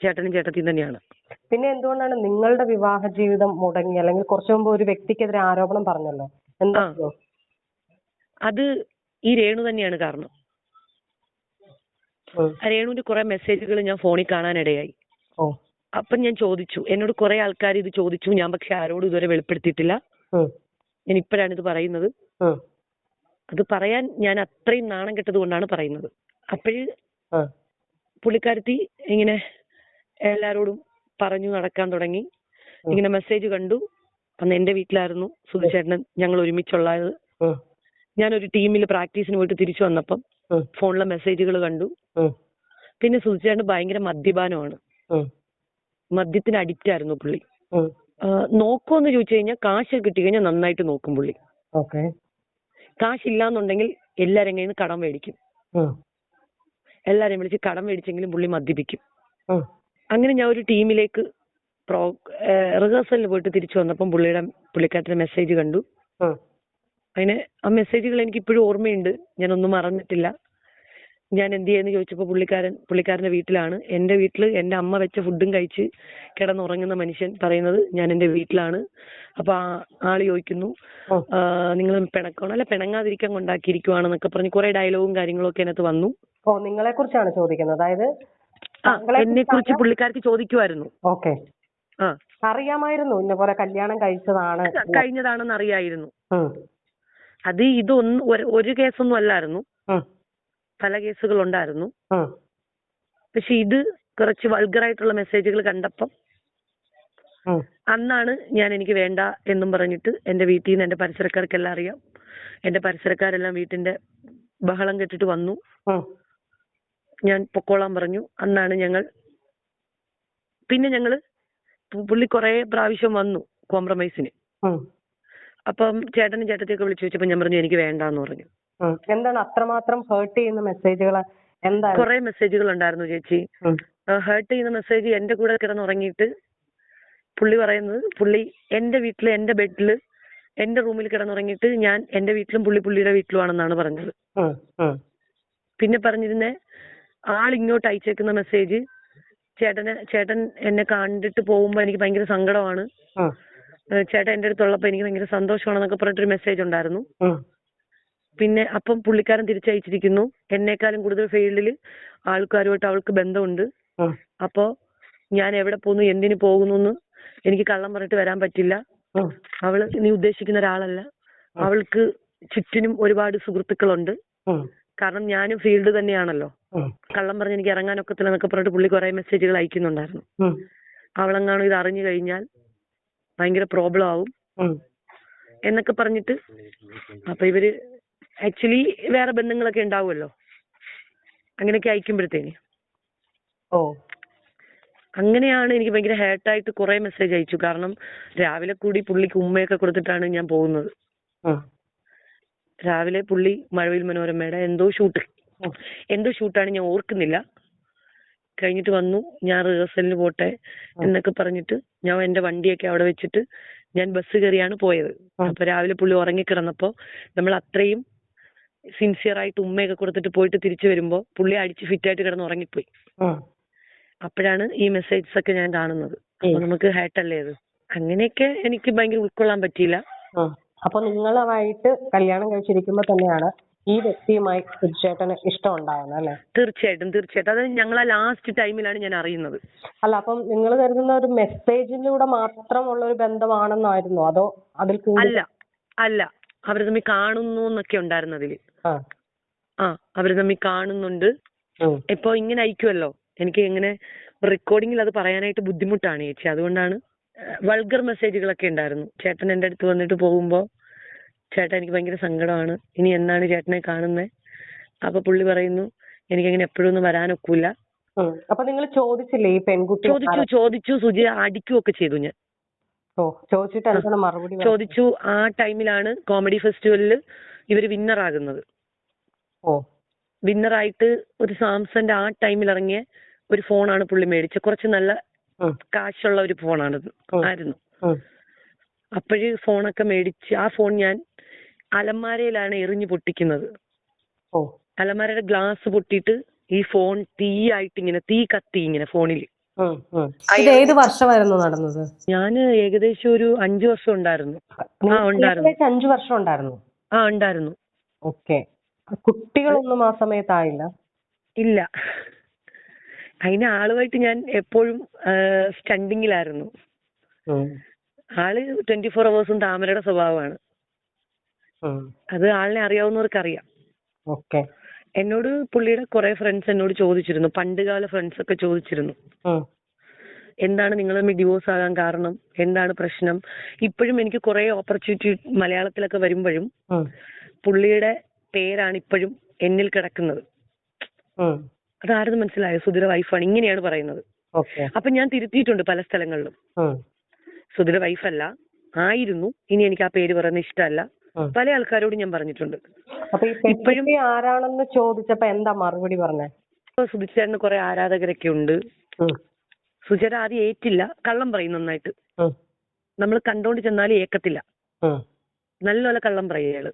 ചേട്ടനും ചേട്ടത്തിയും തന്നെയാണ്. പിന്നെ എന്തുകൊണ്ടാണ് നിങ്ങളുടെ വിവാഹ ജീവിതം മുടങ്ങി? അല്ലെങ്കിൽ കുറച്ചു മുമ്പ് ഒരു വ്യക്തിക്കെതിരെ ആരോപണം പറഞ്ഞല്ലോ, എന്താ? അത് ഈ രേണു തന്നെയാണ് കാരണം. രേണുവിന്റെ കുറെ മെസ്സേജുകൾ ഞാൻ ഫോണിൽ കാണാനിടയായി. അപ്പൊ ഞാൻ ചോദിച്ചു, എന്നോട് കുറെ ആൾക്കാർ ഇത് ചോദിച്ചു, ഞാൻ പക്ഷെ ആരോടും ഇതുവരെ വെളിപ്പെടുത്തിയിട്ടില്ല. ഞാൻ ഇപ്പോഴാണ് ഇത് പറയുന്നത്. അത് പറയാൻ ഞാൻ അത്രയും നാണം കെട്ടത് കൊണ്ടാണ് പറയുന്നത്. അപ്പോഴ് പുള്ളിക്കാരത്തി ഇങ്ങനെ എല്ലാരോടും പറഞ്ഞു നടക്കാൻ തുടങ്ങി. ഇങ്ങനെ മെസ്സേജ് കണ്ടു. അന്ന് എന്റെ വീട്ടിലായിരുന്നു സുധിച്ചേട്ടൻ, ഞങ്ങൾ ഒരുമിച്ചുള്ളത്. ഞാനൊരു ടീമിൽ പ്രാക്ടീസിന് പോയിട്ട് തിരിച്ചു വന്നപ്പം ഫോണിലെ മെസ്സേജുകൾ കണ്ടു. പിന്നെ സുധിച്ചേട്ടൻ ഭയങ്കര മദ്യപാനമാണ്, മദ്യത്തിന് അഡിക്റ്റ് ആയിരുന്നു പുള്ളി. നോക്കുമെന്ന് ചോദിച്ചു കഴിഞ്ഞാൽ കാശ് കിട്ടിക്കഴിഞ്ഞാൽ നന്നായിട്ട് നോക്കും പുള്ളി. കാശില്ലാന്നുണ്ടെങ്കിൽ എല്ലാരും കയ്യിൽ നിന്ന് കടം മേടിക്കും. എല്ലാരെയും വിളിച്ച് കടം മേടിച്ചെങ്കിലും പുള്ളി മദ്യപിക്കും. അങ്ങനെ ഞാൻ ഒരു ടീമിലേക്ക് റിഹേഴ്സലിന് പോയിട്ട് തിരിച്ചു വന്നപ്പം പുള്ളിക്കാരത്തിന്റെ മെസ്സേജ് കണ്ടു. അങ്ങനെ ആ മെസ്സേജുകൾ എനിക്ക് ഇപ്പോഴും ഓർമ്മയുണ്ട്, ഞാനൊന്നും മറന്നിട്ടില്ല. ഞാൻ എന്ത് ചെയ്യുന്നു ചോദിച്ചപ്പോൾ പുള്ളിക്കാരന്റെ വീട്ടിലാണ്. എന്റെ വീട്ടിൽ എന്റെ അമ്മ വെച്ച ഫുഡും കഴിച്ച് കിടന്നുറങ്ങുന്ന മനുഷ്യൻ പറയുന്നത് ഞാൻ എന്റെ വീട്ടിലാണ്. അപ്പൊ ആള് ചോദിക്കുന്നു, നിങ്ങൾ പിണക്കണോ? അല്ല, പിണങ്ങാതിരിക്കാൻ കൊണ്ടാക്കിയിരിക്കുവാണെന്നൊക്കെ പറഞ്ഞ് കുറെ ഡയലോഗും കാര്യങ്ങളും ഒക്കെ അതിനകത്ത് വന്നു. ഓ, നിങ്ങളെ കുറിച്ചാണ് ചോദിക്കുന്നത്? അതായത് എന്നെ കുറിച്ച് പുള്ളിക്കാർക്ക് ചോദിക്കുമായിരുന്നു. ഓക്കെ. അറിയാമായിരുന്നു ഇന്ന പോലെ കല്യാണം കഴിഞ്ഞതാണെന്ന് അറിയായിരുന്നു. അത് ഇതൊന്നും ഒരു കേസൊന്നും അല്ലായിരുന്നു, പല കേസുകൾ ഉണ്ടായിരുന്നു. പക്ഷെ ഇത് കുറച്ച് വൾഗറായിട്ടുള്ള മെസ്സേജുകൾ കണ്ടപ്പം അന്നാണ് എനിക്ക് വേണ്ട എന്നും പറഞ്ഞിട്ട് എന്റെ വീട്ടിൽ നിന്ന് എന്റെ പരിസരക്കാർക്കെല്ലാം അറിയാം. എന്റെ പരിസരക്കാരെല്ലാം വീട്ടിന്റെ ബഹളം കെട്ടിട്ട് വന്നു. ഞാൻ പൊക്കോളാൻ പറഞ്ഞു. അന്നാണ് ഞങ്ങള് പുള്ളി കുറെ പ്രാവശ്യം വന്നു കോംപ്രമൈസിന്. അപ്പം ചേട്ടനും ചേട്ടത്തിയൊക്കെ വിളിച്ചു ചോദിച്ചപ്പോ ഞാൻ പറഞ്ഞു എനിക്ക് വേണ്ടാന്ന് പറഞ്ഞു. എന്താണ് അത്രമാത്രം ഹേർട്ട് ചെയ്യുന്ന മെസ്സേജുകൾ? കുറെ മെസ്സേജുകൾ ഉണ്ടായിരുന്നു ചേച്ചി. ഹേർട്ട് ചെയ്യുന്ന മെസ്സേജ് എന്റെ കൂടെ കിടന്നുറങ്ങിയിട്ട് പുള്ളി പറയുന്നത്, പുള്ളി എന്റെ വീട്ടില് എന്റെ ബെഡില് എന്റെ റൂമിൽ കിടന്നുറങ്ങിയിട്ട് ഞാൻ എന്റെ വീട്ടിലും പുള്ളിയുടെ വീട്ടിലുമാണെന്നാണ് പറഞ്ഞത്. പിന്നെ പറഞ്ഞിരുന്നേ, ആളിങ്ങോട്ട് അയച്ചേക്കുന്ന മെസ്സേജ്, ചേട്ടൻ എന്നെ കണ്ടിട്ട് പോകുമ്പോ എനിക്ക് ഭയങ്കര സങ്കടമാണ്, ചേട്ടൻ എന്റെ അടുത്തുള്ളപ്പോ എനിക്ക് ഭയങ്കര സന്തോഷമാണെന്നൊക്കെ പറഞ്ഞിട്ടൊരു മെസ്സേജ് ഉണ്ടായിരുന്നു. പിന്നെ അപ്പം പുള്ളിക്കാരൻ തിരിച്ചയച്ചിരിക്കുന്നു, എന്നേക്കാളും കൂടുതൽ ഫീൽഡിൽ ആൾക്കാരുമായിട്ട് അവൾക്ക് ബന്ധമുണ്ട്. അപ്പോ ഞാൻ എവിടെ പോകുന്നു എന്തിനു പോകുന്നു എനിക്ക് കള്ളം പറഞ്ഞിട്ട് വരാൻ പറ്റില്ല. അവള് നീ ഉദ്ദേശിക്കുന്ന ഒരാളല്ല. അവൾക്ക് ചുറ്റിനും ഒരുപാട് സുഹൃത്തുക്കളുണ്ട്. കാരണം ഞാനും ഫീൽഡ് തന്നെയാണല്ലോ. കള്ളം പറഞ്ഞ് എനിക്ക് ഇറങ്ങാനൊക്കത്തില്ല എന്നൊക്കെ പറഞ്ഞിട്ട് പുള്ളി കുറെ മെസ്സേജുകൾ അയക്കുന്നുണ്ടായിരുന്നു. അവളെങ്ങാനും ഇത് അറിഞ്ഞു കഴിഞ്ഞാൽ ഭയങ്കര പ്രോബ്ലം ആവും എന്നൊക്കെ പറഞ്ഞിട്ട്. അപ്പൊ ഇവര് ആക്ച്വലി വേറെ ബന്ധങ്ങളൊക്കെ ഉണ്ടാവുമല്ലോ, അങ്ങനെയൊക്കെ അയക്കുമ്പോഴത്തേന്. അങ്ങനെയാണ് എനിക്ക് ഭയങ്കര ഹേർട്ടായിട്ട് കുറെ മെസ്സേജ് അയച്ചു. കാരണം രാവിലെ കൂടി പുള്ളിക്ക് ഉമ്മയൊക്കെ കൊടുത്തിട്ടാണ് ഞാൻ പോകുന്നത്. രാവിലെ പുള്ളി മഴവിൽ മനോരമയുടെ എന്തോ ഷൂട്ടാണ്, ഞാൻ ഓർക്കുന്നില്ല. കഴിഞ്ഞിട്ട് വന്നു, ഞാൻ റിഹേഴ്സലിന് പോട്ടെ എന്നൊക്കെ പറഞ്ഞിട്ട് ഞാൻ എന്റെ വണ്ടിയൊക്കെ അവിടെ വെച്ചിട്ട് ഞാൻ ബസ് കയറിയാണ് പോയത്. അപ്പൊ രാവിലെ പുള്ളി ഉറങ്ങിക്കിടന്നപ്പോ നമ്മൾ അത്രയും സിൻസിയർ ആയിട്ട് ഉമ്മയൊക്കെ കൊടുത്തിട്ട് പോയിട്ട് തിരിച്ചു വരുമ്പോ പുള്ളി അടിച്ച് ഫിറ്റായിട്ട് കിടന്ന് ഉറങ്ങിപ്പോയി. അപ്പോഴാണ് ഈ മെസ്സേജസ് ഒക്കെ ഞാൻ കാണുന്നത്. അപ്പൊ നമുക്ക് ഹേർട്ടല്ലേ അത്. അങ്ങനെയൊക്കെ എനിക്ക് ഭയങ്കര ഉൾക്കൊള്ളാൻ പറ്റിയില്ല. അപ്പൊ നിങ്ങളുമായിട്ട് കല്യാണം കഴിച്ചിരിക്കുമ്പോ തന്നെയാണ് ഈ വ്യക്തിയുമായി സുജിച്ചേട്ടന് ഇഷ്ടം ഉണ്ടാവുന്നത് അല്ലേ? തീർച്ചയായിട്ടും. അത് ഞങ്ങളാ ലാസ്റ്റ് ടൈമിലാണ് ഞാൻ അറിയുന്നത്. അല്ല, അപ്പം നിങ്ങൾ കരുതുന്ന ഒരു മെസ്സേജിലൂടെ മാത്രമുള്ള ഒരു ബന്ധമാണെന്നായിരുന്നോ, അതോ അതിൽ അല്ല അവർ തമ്മിൽ കാണുന്നു എന്നൊക്കെ ഉണ്ടായിരുന്നു അതില്. അവർ തമ്മിൽ കാണുന്നുണ്ട്. ഇപ്പൊ ഇങ്ങനെ അയക്കുമല്ലോ, എനിക്ക് ഇങ്ങനെ റെക്കോർഡിങ്ങിൽ അത് പറയാനായിട്ട് ബുദ്ധിമുട്ടാണ് ചേച്ചി. അതുകൊണ്ടാണ് വൾഗർ മെസ്സേജുകളൊക്കെ ഉണ്ടായിരുന്നു. ചേട്ടൻ എന്റെ അടുത്ത് വന്നിട്ട് പോകുമ്പോ, ചേട്ടാ എനിക്ക് ഭയങ്കര സങ്കടമാണ്, ഇനി എന്നാണ് ചേട്ടനെ കാണുന്നത്? അപ്പൊ പുള്ളി പറയുന്നു എനിക്കങ്ങനെ എപ്പോഴും ഒന്നും വരാനൊക്കില്ല. അപ്പൊ നിങ്ങൾ ചോദിച്ചില്ലേ ഈ പെൺകുട്ടി? ചോദിച്ചു സുജി അടിക്കുകയൊക്കെ ചെയ്തു. ഞാൻ ചോദിച്ചു. ആ ടൈമിലാണ് കോമഡി ഫെസ്റ്റിവലിൽ ഇവര് വിന്നറാകുന്നത്. വിന്നറായിട്ട് ഒരു സാംസന്റെ ആ ടൈമിൽ ഇറങ്ങിയ ഒരു ഫോണാണ് പുള്ളി മേടിച്ചത്. കുറച്ച് നല്ല കാശുള്ള ഒരു ഫോണാണത് ആയിരുന്നു. അപ്പോഴ് ഫോണൊക്കെ മേടിച്ച് ആ ഫോൺ ഞാൻ അലമാരയിലാണ് എറിഞ്ഞു പൊട്ടിക്കുന്നത്. അലമാരയുടെ ഗ്ലാസ് പൊട്ടിയിട്ട് ഈ ഫോൺ തീ കത്തി ഇങ്ങനെ ഫോണിൽ. ഏത് വർഷമായിരുന്നു നടന്നത്? ഞാന് ഏകദേശം ഒരു 5 വർഷം ഉണ്ടായിരുന്നു. 5 വർഷം ഉണ്ടായിരുന്നു. ഉണ്ടായിരുന്നു. ഓക്കെ. കുട്ടികളൊന്നും ആ സമയത്തായില്ല? ഇല്ല. അതിന് ആളുമായിട്ട് ഞാൻ എപ്പോഴും സ്റ്റണ്ടിങ്ങിലായിരുന്നു. ആള് 24 hours താമരയുടെ സ്വഭാവമാണ്. അത് ആളിനെ അറിയാവുന്നവർക്ക് അറിയാം. എന്നോട് പുള്ളിയുടെ കുറെ ഫ്രണ്ട്സ് എന്നോട് ചോദിച്ചിരുന്നു, പണ്ടുകാല ഫ്രണ്ട്സ് ഒക്കെ ചോദിച്ചിരുന്നു, എന്താണ് നിങ്ങൾ തമ്മിൽ ഡിവോഴ്സ് ആകാൻ കാരണം, എന്താണ് പ്രശ്നം? ഇപ്പോഴും എനിക്ക് കുറെ ഓപ്പർച്യൂണിറ്റി മലയാളത്തിലൊക്കെ വരുമ്പോഴും പുള്ളിയുടെ പേരാണ് ഇപ്പോഴും എന്നിൽ കിടക്കുന്നത്. അതാരെന്ന് മനസ്സിലായോ? സുധിയുടെ വൈഫാണ്, ഇങ്ങനെയാണ് പറയുന്നത്. അപ്പൊ ഞാൻ തിരുത്തിയിട്ടുണ്ട് പല സ്ഥലങ്ങളിലും. സുധിയുടെ വൈഫല്ല, ആയിരുന്നു. ഇനി എനിക്ക് ആ പേര് പറയുന്നത് ഇഷ്ടമല്ല. പല ആൾക്കാരോട് ഞാൻ പറഞ്ഞിട്ടുണ്ട്. ഇപ്പോഴും ആരാണെന്ന് ചോദിച്ചപ്പോ എന്താ മറുപടി പറഞ്ഞേ? സുധിച്ചേട്ടന് കുറെ ആരാധകരൊക്കെ ഉണ്ട്. സുധിച്ചേട്ടൻ ആദ്യം ഏറ്റില്ല, കള്ളം പറയും നന്നായിട്ട്. നമ്മൾ കണ്ടോണ്ട് ചെന്നാലും ഏക്കത്തില്ല, നല്ലപോലെ കള്ളം പറയും അയാള്.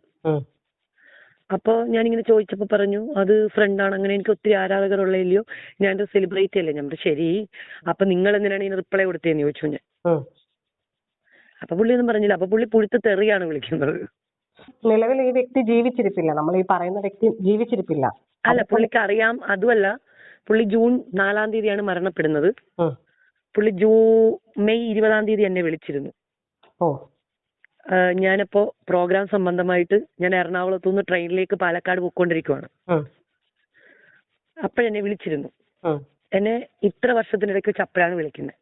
അപ്പൊ ഞാനിങ്ങനെ ചോദിച്ചപ്പോ പറഞ്ഞു അത് ഫ്രണ്ടാണ്, അങ്ങനെ എനിക്ക് ഒത്തിരി ആരാധകരുള്ളതില്ലയോ, ഞാനത് സെലിബ്രേറ്റ് അല്ലേ. ഞാൻ ശരി, അപ്പൊ നിങ്ങൾ എന്തിനാണ് ഇതിന് റിപ്ലൈ കൊടുത്തതെന്ന് ചോദിച്ചു ഞാൻ. അപ്പൊ പുള്ളി ഒന്നും പറഞ്ഞില്ല. അപ്പൊ പുള്ളി പുഴുത്ത് തെറിയാണ് വിളിക്കുന്നത്. നിലവിൽ ഈ വ്യക്തി ജീവിച്ചിരിപ്പില്ല, നമ്മൾ ഈ പറയുന്ന വ്യക്തി ജീവിച്ചിരിപ്പില്ല. അല്ല, പുള്ളിക്ക് അറിയാം. അതുമല്ല, പുള്ളി ജൂൺ 4-ാം തീയതിയാണ് മരണപ്പെടുന്നത്. പുള്ളി മെയ് 20-ാം തീയതി എന്നെ വിളിച്ചിരുന്നു. ഞാനിപ്പോ പ്രോഗ്രാം സംബന്ധമായിട്ട് ഞാൻ എറണാകുളത്തു നിന്ന് ട്രെയിനിലേക്ക് പാലക്കാട് പോയിക്കൊണ്ടിരിക്കുവാണ്. അപ്പോഴെന്നെ വിളിച്ചിരുന്നു. എന്നെ ഇത്ര വർഷത്തിനിടയ്ക്ക് വെച്ച് അപ്പോഴാണ് വിളിക്കുന്നത്.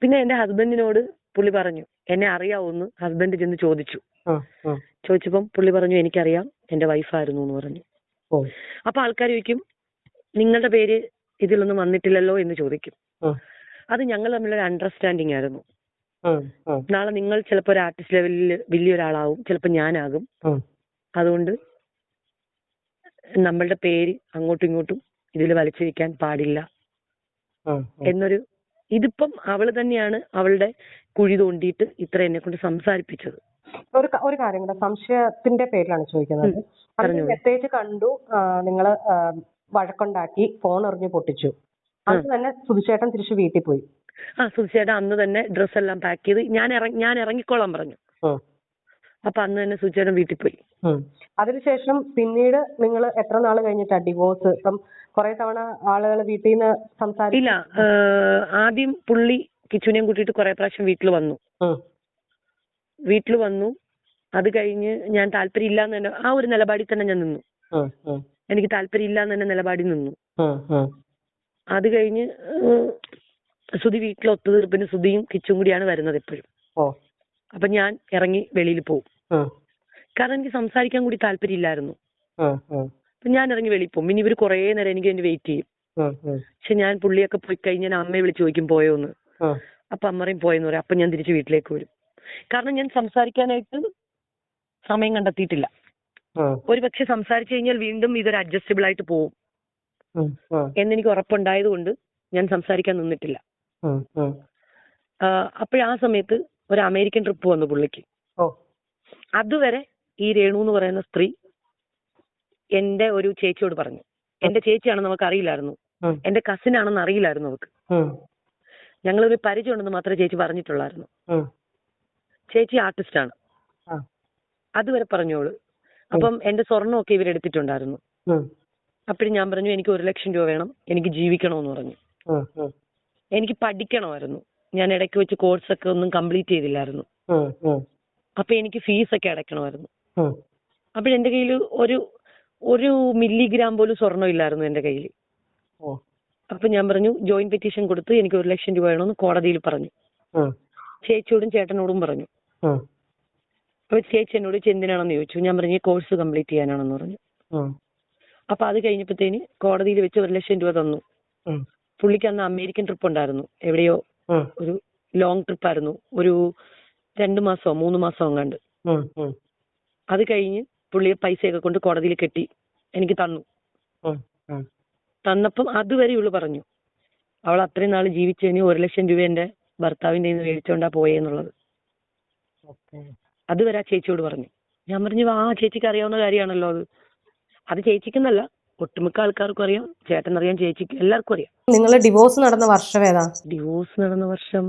പിന്നെ എന്റെ ഹസ്ബൻഡിനോട് പുള്ളി പറഞ്ഞു എന്നെ അറിയാവോന്ന് ഹസ്ബൻഡ് ചെന്ന് ചോദിച്ചു. ചോദിച്ചപ്പം പുള്ളി പറഞ്ഞു എനിക്കറിയാം, എന്റെ വൈഫായിരുന്നു എന്ന് പറഞ്ഞു. അപ്പൊ ആൾക്കാർ ചോദിക്കും നിങ്ങളുടെ പേര് ഇതിലൊന്നും വന്നിട്ടില്ലല്ലോ എന്ന് ചോദിക്കും. അത് ഞങ്ങൾ തമ്മിലൊരു അണ്ടർസ്റ്റാൻഡിങ് ആയിരുന്നു. നാളെ നിങ്ങൾ ചിലപ്പോ ഒരു ആർട്ടിസ്റ്റ് ലെവലിൽ വലിയൊരാളാവും, ചിലപ്പോ ഞാനാകും. അതുകൊണ്ട് നമ്മളുടെ പേര് അങ്ങോട്ടും ഇങ്ങോട്ടും ഇതിൽ വലിച്ചിരിക്കാൻ പാടില്ല എന്നൊരു, ഇതിപ്പം അവള് തന്നെയാണ് അവളുടെ കുഴി തോണ്ടിയിട്ട് ഇത്ര എന്നെ കൊണ്ട് സംസാരിപ്പിച്ചത്. ഒരു കാര്യം കൂടെ, സംശയത്തിന്റെ പേരിലാണ് ചോദിക്കുന്നത്. മെസ്സേജ് കണ്ടു, നിങ്ങള് വഴക്കുണ്ടാക്കി, ഫോൺ എറിഞ്ഞു പൊട്ടിച്ചു. അന്ന് തന്നെ സുധിച്ചേട്ടൻ തിരിച്ചു വീട്ടിൽ പോയി. സുധിച്ചേട്ടൻ അന്ന് തന്നെ ഡ്രസ് എല്ലാം പാക്ക് ചെയ്ത് ഞാൻ ഇറങ്ങിക്കോളാൻ പറഞ്ഞു. അപ്പൊ അന്ന് തന്നെ സുധിച്ചേട്ടൻ വീട്ടിൽ പോയി. അതിനുശേഷം പിന്നീട് നിങ്ങൾ എത്ര നാൾ കഴിഞ്ഞിട്ടാ ഡിവോഴ്സ്? ഇപ്പം കുറെ തവണ ആളുകൾ വീട്ടിൽ നിന്ന് ഇല്ല, ആദ്യം പുള്ളി കിച്ചുനെയും കൂട്ടിയിട്ട് കുറെ പ്രാവശ്യം വീട്ടിൽ വന്നു. അത് കഴിഞ്ഞ് ഞാൻ താല്പര്യം ഇല്ലാന്ന് തന്നെ ആ ഒരു നിലപാടിൽ തന്നെ ഞാൻ നിന്നു. എനിക്ക് താല്പര്യം ഇല്ലാന്ന് തന്നെ നിലപാടിൽ നിന്നു. അത് കഴിഞ്ഞ് സുധി വീട്ടിൽ ഒത്തുതീർപ്പിന് സുധിയും കിച്ചും കൂടിയാണ് വരുന്നത് എപ്പോഴും. അപ്പൊ ഞാൻ ഇറങ്ങി വെളിയിൽ പോകും. കാരണം എനിക്ക് സംസാരിക്കാൻ കൂടി താല്പര്യം ഇല്ലായിരുന്നു. അപ്പൊ ഞാൻ ഇറങ്ങി വെളിയിൽ പോകും. പിന്നെ ഇവര് കുറെ നേരം എനിക്ക് വേണ്ടി വെയിറ്റ് ചെയ്യും. പക്ഷെ ഞാൻ പുള്ളിയൊക്കെ പോയി കഴിഞ്ഞ് ഞാൻ അമ്മയെ വിളിച്ച് ചോദിക്കും പോയോന്ന്. അപ്പൊ അമ്മയും പോയെന്ന് പറയും. അപ്പൊ ഞാൻ തിരിച്ച് വീട്ടിലേക്ക് വരും. കാരണം ഞാൻ സംസാരിക്കാനായിട്ട് സമയം കണ്ടെത്തിയിട്ടില്ല. ഒരു പക്ഷെ സംസാരിച്ചു കഴിഞ്ഞാൽ വീണ്ടും ഇതൊരു അഡ്ജസ്റ്റബിൾ ആയിട്ട് പോകും എന്നെനിക്ക് ഉറപ്പുണ്ടായത് കൊണ്ട് ഞാൻ സംസാരിക്കാൻ നിന്നിട്ടില്ല. അപ്പോഴാ സമയത്ത് ഒരു അമേരിക്കൻ ട്രിപ്പ് വന്നു പുള്ളിക്ക്. അതുവരെ ഈ രേണു എന്ന് പറയുന്ന സ്ത്രീ എന്റെ ഒരു ചേച്ചിയോട് പറഞ്ഞു. എന്റെ ചേച്ചിയാണെന്ന് നമുക്ക് അറിയില്ലായിരുന്നു, എന്റെ കസിൻ ആണെന്ന് അറിയില്ലായിരുന്നു അവർക്ക്. ഞങ്ങളൊരു പരിചയം ഉണ്ടെന്ന് മാത്രമേ ചേച്ചി പറഞ്ഞിട്ടുള്ളായിരുന്നു. ചേച്ചി ആർട്ടിസ്റ്റ് ആണ്, അതുവരെ പറഞ്ഞോളൂ. അപ്പം എന്റെ സ്വർണ്ണമൊക്കെ ഇവരെടുത്തിട്ടുണ്ടായിരുന്നു. അപ്പോഴും ഞാൻ പറഞ്ഞു എനിക്ക് 1 ലക്ഷം രൂപ വേണം, എനിക്ക് ജീവിക്കണമെന്ന് പറഞ്ഞു. എനിക്ക് പഠിക്കണമായിരുന്നു, ഞാൻ ഇടയ്ക്ക് വെച്ച് കോഴ്സൊക്കെ ഒന്നും കംപ്ലീറ്റ് ചെയ്തില്ലായിരുന്നു. അപ്പൊ എനിക്ക് ഫീസൊക്കെ അടയ്ക്കണമായിരുന്നു. അപ്പോഴെന്റെ കയ്യിൽ ഒരു മില്ലിഗ്രാം പോലും സ്വർണ്ണം ഇല്ലായിരുന്നു എന്റെ കയ്യിൽ. അപ്പൊ ഞാൻ പറഞ്ഞു ജോയിന്റ് പെറ്റീഷൻ കൊടുത്ത് എനിക്ക് 1 ലക്ഷം രൂപ വേണമെന്ന് കോടതിയിൽ പറഞ്ഞു. ചേച്ചിയോടും ചേട്ടനോടും പറഞ്ഞു. അപ്പൊ ചേച്ചി എന്നോട് എന്തിനാണെന്ന് ചോദിച്ചു. ഞാൻ പറഞ്ഞു കോഴ്സ് കംപ്ലീറ്റ് ചെയ്യാനാണെന്ന് പറഞ്ഞു. അപ്പൊ അത് കഴിഞ്ഞപ്പോഴത്തേന് കോടതിയിൽ വെച്ച് 1 ലക്ഷം രൂപ തന്നു. പുള്ളിക്ക് അന്ന് അമേരിക്കൻ ട്രിപ്പ് ഉണ്ടായിരുന്നു, എവിടെയോ ഒരു ലോങ് ട്രിപ്പ് ആയിരുന്നു, ഒരു 2 മാസമോ 3 മാസമോ എങ്ങാണ്ട്. അത് കഴിഞ്ഞ് പുള്ളി പൈസയൊക്കെ കൊണ്ട് കോടതിയിൽ കെട്ടി എനിക്ക് തന്നു. തന്നപ്പം അതുവരെ ഇവള് പറഞ്ഞു അവൾ അത്രയും നാൾ ജീവിച്ചതിന് 1 ലക്ഷം രൂപ എന്റെ ഭർത്താവിന്റെ കയ്യിൽ നിന്ന് മേടിച്ചോണ്ടാ പോയെന്നുള്ളത്. അതുവരെ ആ ചേച്ചിയോട് പറഞ്ഞു. ഞാൻ പറഞ്ഞു ചേച്ചിക്ക് അറിയാവുന്ന കാര്യമാണല്ലോ അത് ചേച്ചിക്കെന്നല്ല ഒട്ടുമിക്ക ആൾക്കാർക്കും അറിയാം, ചേട്ടനറിയാം, ചേച്ചിക്ക് എല്ലാവർക്കും അറിയാം. നിങ്ങൾ ഡിവോഴ്സ് നടന്ന വർഷം ഏതാ? ഡിവോഴ്സ് നടന്ന വർഷം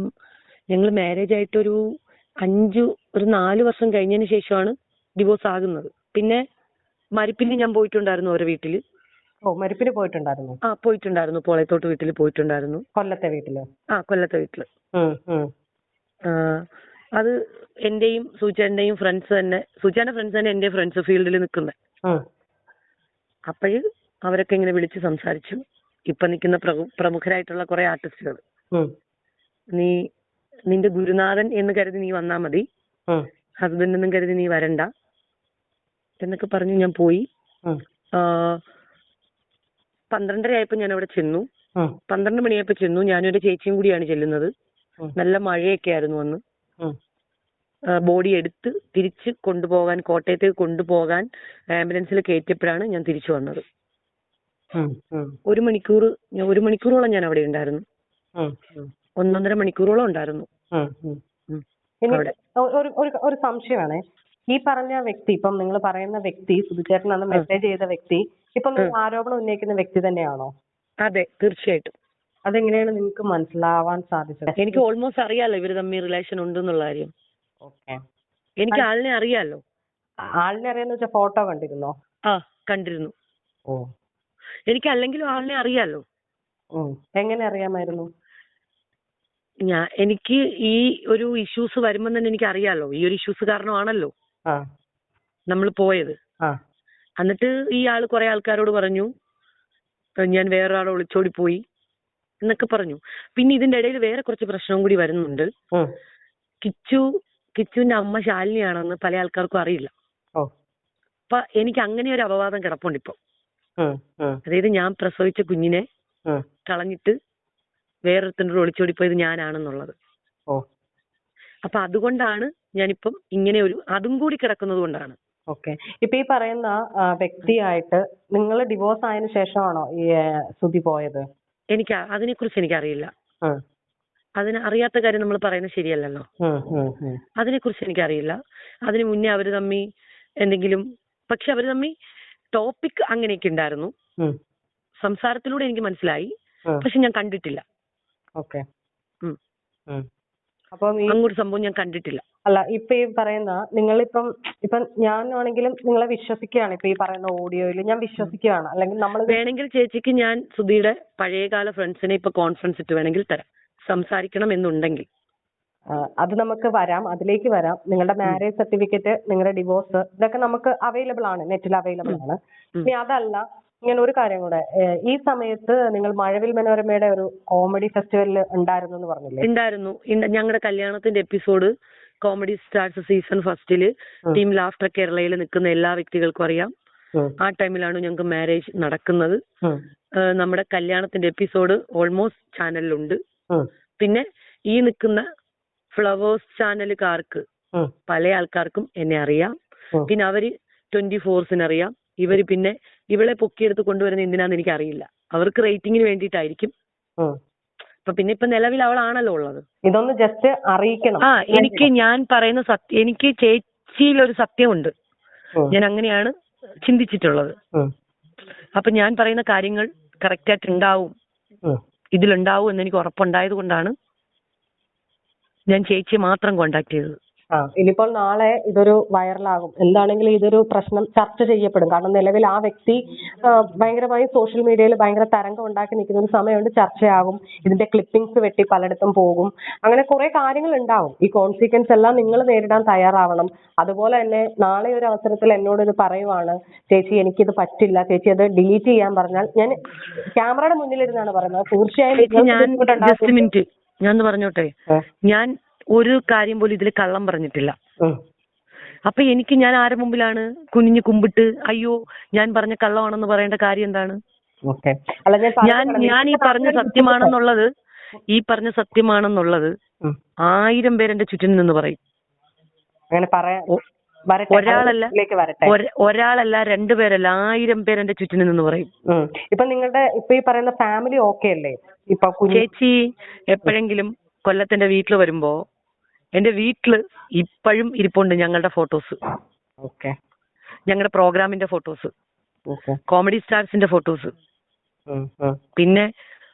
ഞങ്ങൾ മാരേജ് ആയിട്ട് ഒരു 4 വർഷം കഴിഞ്ഞതിന് ശേഷമാണ് ഡിവോഴ്സ് ആകുന്നത്. പിന്നെ മരിപ്പിന് ഞാൻ പോയിട്ടുണ്ടായിരുന്നു അവരുടെ വീട്ടില്. മരിപ്പിന് പോയിട്ടുണ്ടായിരുന്നു? പോയിട്ടുണ്ടായിരുന്നു. പോളയത്തോട്ട് വീട്ടിൽ പോയിട്ടുണ്ടായിരുന്നു. കൊല്ലത്തെ വീട്ടില്? കൊല്ലത്തെ വീട്ടില്. അത് എന്റെയും സൂചാന്റെയും ഫ്രണ്ട്സ് തന്നെ, സൂചാന്റെ ഫ്രണ്ട്സ് തന്നെ എന്റെ ഫ്രണ്ട്സ് ഫീൽഡിൽ നിൽക്കുന്നത്. അപ്പോഴ് അവരൊക്കെ ഇങ്ങനെ വിളിച്ച് സംസാരിച്ചു. ഇപ്പൊ നിൽക്കുന്ന പ്രമുഖരായിട്ടുള്ള കുറെ ആർട്ടിസ്റ്റുകൾ, നിന്റെ ഗുരുനാഥൻ എന്ന് കരുതി നീ വന്നാ മതി, ഹസ്ബൻഡ് എന്നും കരുതി നീ വരണ്ട എന്നൊക്കെ പറഞ്ഞു. ഞാൻ പോയി. 12:30 ആയപ്പോ ഞാൻ അവിടെ ചെന്നു. 12 മണിയായപ്പോ ചെന്നു. ഞാനും എന്റെ ചേച്ചിയും കൂടിയാണ് ചെല്ലുന്നത്. നല്ല മഴയൊക്കെ ആയിരുന്നു അന്ന്. ബോഡി എടുത്ത് തിരിച്ച് കൊണ്ടുപോകാൻ, കോട്ടയത്തേക്ക് കൊണ്ടുപോകാൻ ആംബുലൻസിൽ കയറ്റിയപ്പോഴാണ് ഞാൻ തിരിച്ചു വന്നത്. 1 മണിക്കൂറോളം ഞാൻ അവിടെ ഉണ്ടായിരുന്നു. 1.5 മണിക്കൂറോളം ഉണ്ടായിരുന്നു. ഒരു സംശയമാണേ, ഈ പറഞ്ഞ വ്യക്തി, ഇപ്പം നിങ്ങൾ പറയുന്ന വ്യക്തി, സുധിച്ചേട്ടൻ അന്ന് മെസ്സേജ് ചെയ്ത വ്യക്തി ഇപ്പം നിങ്ങൾ ആരോപണം ഉന്നയിക്കുന്ന വ്യക്തി തന്നെയാണോ? അതെ, തീർച്ചയായിട്ടും. അതെങ്ങനെയാണ് നിങ്ങൾക്ക് മനസ്സിലാവാൻ സാധിച്ചത്? എനിക്ക് ഓൾമോസ്റ്റ് അറിയാലോ ഇവര് തമ്മിൽ റിലേഷൻ ഉണ്ടെന്നുള്ള കാര്യം. ഓക്കെ. എനിക്ക് ആളിനെ അറിയാലോ. ആളിനെ അറിയാന്ന് വെച്ചാൽ ഫോട്ടോ കണ്ടിരുന്നോ? ആ, കണ്ടിരുന്നു. ഓ. എനിക്ക് അല്ലെങ്കിലും ആളിനെ അറിയാലോ. എങ്ങനെ അറിയാമായിരുന്നു? എനിക്ക് ഈ ഒരു ഇഷ്യൂസ് വരുമ്പോൾ തന്നെ എനിക്ക് അറിയാലോ. ഈ ഒരു ഇഷ്യൂസ് കാരണമാണല്ലോ നമ്മൾ പോയത്. എന്നിട്ട് ഈ ആള് കുറെ ആൾക്കാരോട് പറഞ്ഞു ഞാൻ വേറൊരാളെ ഒളിച്ചോടി പോയി എന്നൊക്കെ പറഞ്ഞു. പിന്നെ ഇതിന്റെ ഇടയിൽ വേറെ കുറച്ച് പ്രശ്നവും കൂടി വരുന്നുണ്ട്. കിച്ചുവിന്റെ അമ്മ ശാലിനിയാണെന്ന് പല ആൾക്കാർക്കും അറിയില്ല. അപ്പൊ എനിക്ക് അങ്ങനെ ഒരു അപവാദം കിടപ്പുണ്ട് ഇപ്പൊ. അതായത് ഞാൻ പ്രസവിച്ച കുഞ്ഞിനെ കളഞ്ഞിട്ട് വേറൊരുത്തൻ്റെ ഒളിച്ചോടി പോയത് ഞാനാണെന്നുള്ളത്. അപ്പൊ അതുകൊണ്ടാണ് ഞാനിപ്പം ഇങ്ങനെ ഒരു അതും കൂടി കിടക്കുന്നത് കൊണ്ടാണ്. ഓക്കെ. ഇപ്പൊ ഈ പറയുന്ന വ്യക്തിയായിട്ട് നിങ്ങൾ ഡിവോഴ്സ് ആയതിനു ശേഷമാണോ ഈ സുധി പോയത്? എനിക്ക് അതിനെക്കുറിച്ച് എനിക്കറിയില്ല. അറിയാത്ത കാര്യം നമ്മൾ പറയുന്നത് ശരിയല്ലല്ലോ. അതിനെക്കുറിച്ച് എനിക്കറിയില്ല. അതിന് മുന്നേ അവര് തമ്മി എന്തെങ്കിലും, പക്ഷെ അവര് തമ്മി ടോപ്പിക് അങ്ങനെയൊക്കെ ഉണ്ടായിരുന്നു. സംസാരത്തിലൂടെ എനിക്ക് മനസ്സിലായി, പക്ഷെ ഞാൻ കണ്ടിട്ടില്ല. ഓക്കെ. അപ്പം അങ്ങോട്ട് സംഭവം ഞാൻ കണ്ടിട്ടില്ല. അല്ല, ഇപ്പൊ ഈ പറയുന്ന നിങ്ങളിപ്പം ഞാനാണെങ്കിലും നിങ്ങളെ വിശ്വസിക്കുകയാണ്. ഇപ്പൊ ഈ പറയുന്ന ഓഡിയോയിൽ ഞാൻ വിശ്വസിക്കുകയാണ്. അല്ലെങ്കിൽ നമ്മൾ വേണമെങ്കിൽ ചേച്ചിക്ക് ഞാൻ സുധിയുടെ പഴയകാല ഫ്രണ്ട്സിനെ ഇപ്പൊ കോൺഫറൻസ് ഇട്ട് വേണമെങ്കിൽ തരാം, സംസാരിക്കണം എന്നുണ്ടെങ്കിൽ. അത് നമുക്ക് വരാം, അതിലേക്ക് വരാം. നിങ്ങളുടെ മാരേജ് സർട്ടിഫിക്കറ്റ്, നിങ്ങളുടെ ഡിവോഴ്സ്, ഇതൊക്കെ നമുക്ക് അവൈലബിൾ ആണ്, നെറ്റിൽ അവൈലബിൾ ആണ്. ഇനി അതല്ല, ഇങ്ങനെ ഒരു കാര്യം കൂടെ, ഈ സമയത്ത് നിങ്ങൾ മഴവിൽ മനോരമയുടെ ഒരു കോമഡി ഫെസ്റ്റിവലിൽ ഉണ്ടായിരുന്നു എന്ന് പറഞ്ഞില്ലേ? ഉണ്ടായിരുന്നു. ഞങ്ങളുടെ കല്യാണത്തിന്റെ എപ്പിസോഡ് കോമഡി സ്റ്റാർസ് സീസൺ ഫസ്റ്റില് ടീം ലാഫ്റ്റർ കേരളയിൽ നിൽക്കുന്ന എല്ലാ വ്യക്തികൾക്കും അറിയാം. ആ ടൈമിലാണ് ഞങ്ങൾക്ക് മാരേജ് നടക്കുന്നത്. നമ്മുടെ കല്യാണത്തിന്റെ എപ്പിസോഡ് ഓൾമോസ്റ്റ് ചാനലിലുണ്ട്. പിന്നെ ഈ നിൽക്കുന്ന ഫ്ലവേഴ്സ് ചാനലുകാർക്ക് പല ആൾക്കാർക്കും എന്നെ അറിയാം. പിന്നെ അവര് 24 അറിയാം. ഇവര് പിന്നെ ഇവളെ പൊക്കിയെടുത്ത് കൊണ്ടുവരുന്ന എന്തിനാന്ന് എനിക്ക് അറിയില്ല. അവർക്ക് റേറ്റിംഗിന് വേണ്ടിയിട്ടായിരിക്കും. പിന്നെ ഇപ്പൊ നിലവിൽ അവളാണല്ലോ ഉള്ളത്. ഇതൊന്ന് ജസ്റ്റ് അറിയിക്കണം. എനിക്ക് ഞാൻ പറയുന്ന സത്യം, എനിക്ക് ചേച്ചിയിലൊരു സത്യമുണ്ട്. ഞാൻ അങ്ങനെയാണ് ചിന്തിച്ചിട്ടുള്ളത്. അപ്പൊ ഞാൻ പറയുന്ന കാര്യങ്ങൾ കറക്റ്റായിട്ട് ഉണ്ടാവും, ഇതിലുണ്ടാവും എന്ന് എനിക്ക് ഉറപ്പുണ്ടായത് കൊണ്ടാണ് ഞാൻ ചേച്ചിയെ മാത്രം കോണ്ടാക്ട് ചെയ്തത്. ഇനിയിപ്പോൾ നാളെ ഇതൊരു വൈറലാകും. എന്താണെങ്കിലും ഇതൊരു പ്രശ്നം ചർച്ച ചെയ്യപ്പെടും. കാരണം നിലവിൽ ആ വ്യക്തി ഭയങ്കരമായി സോഷ്യൽ മീഡിയയിൽ ഭയങ്കര തരംഗം ഉണ്ടാക്കി നിൽക്കുന്ന ഒരു സമയമുണ്ട്. ചർച്ചയാകും. ഇതിന്റെ ക്ലിപ്പിംഗ്സ് വെട്ടി പലയിടത്തും പോകും. അങ്ങനെ കുറെ കാര്യങ്ങൾ ഉണ്ടാവും. ഈ കോൺസിക്വൻസ് എല്ലാം നിങ്ങൾ നേരിടാൻ തയ്യാറാവണം. അതുപോലെ തന്നെ നാളെ ഒരു അവസരത്തിൽ എന്നോട് ഇത് പറയുവാണ്, ചേച്ചി എനിക്കിത് പറ്റില്ല, ചേച്ചി അത് ഡിലീറ്റ് ചെയ്യാൻ പറഞ്ഞാൽ, ഞാൻ ക്യാമറയുടെ മുന്നിലിരുന്നാണ് പറയുന്നത്, തീർച്ചയായും ഞാൻ പറഞ്ഞോട്ടെ, ഞാൻ ഒരു കാര്യം പോലും ഇതിൽ കള്ളം പറഞ്ഞിട്ടില്ല. അപ്പൊ ഞാൻ ആരുടെ മുമ്പിലാണ് കുനിഞ്ഞു കുമ്പിട്ട് അയ്യോ ഞാൻ പറഞ്ഞ കള്ളമാണെന്ന് പറയേണ്ട കാര്യം എന്താണ്? ഞാൻ ഈ പറഞ്ഞ സത്യമാണെന്നുള്ളത് 1000 പേരെന്റെ ചുറ്റിനും നിന്ന് പറയും. ഒരാളല്ല 2 പേരല്ല 1000 പേരെന്റെ ചുറ്റിനും നിന്ന് പറയും. ഇപ്പൊ നിങ്ങളുടെ ഈ പറയുന്ന ഫാമിലി ഓക്കെ അല്ലേ? ഇപ്പൊ ചേച്ചി എപ്പോഴെങ്കിലും കൊല്ലത്തിന്റെ വീട്ടിൽ വരുമ്പോ എന്റെ വീട്ടില് ഇപ്പോഴും ഇരിപ്പുണ്ട് ഞങ്ങളുടെ ഫോട്ടോസ്, ഞങ്ങളുടെ പ്രോഗ്രാമിന്റെ ഫോട്ടോസ്, കോമഡി സ്റ്റാർസിന്റെ ഫോട്ടോസ്. പിന്നെ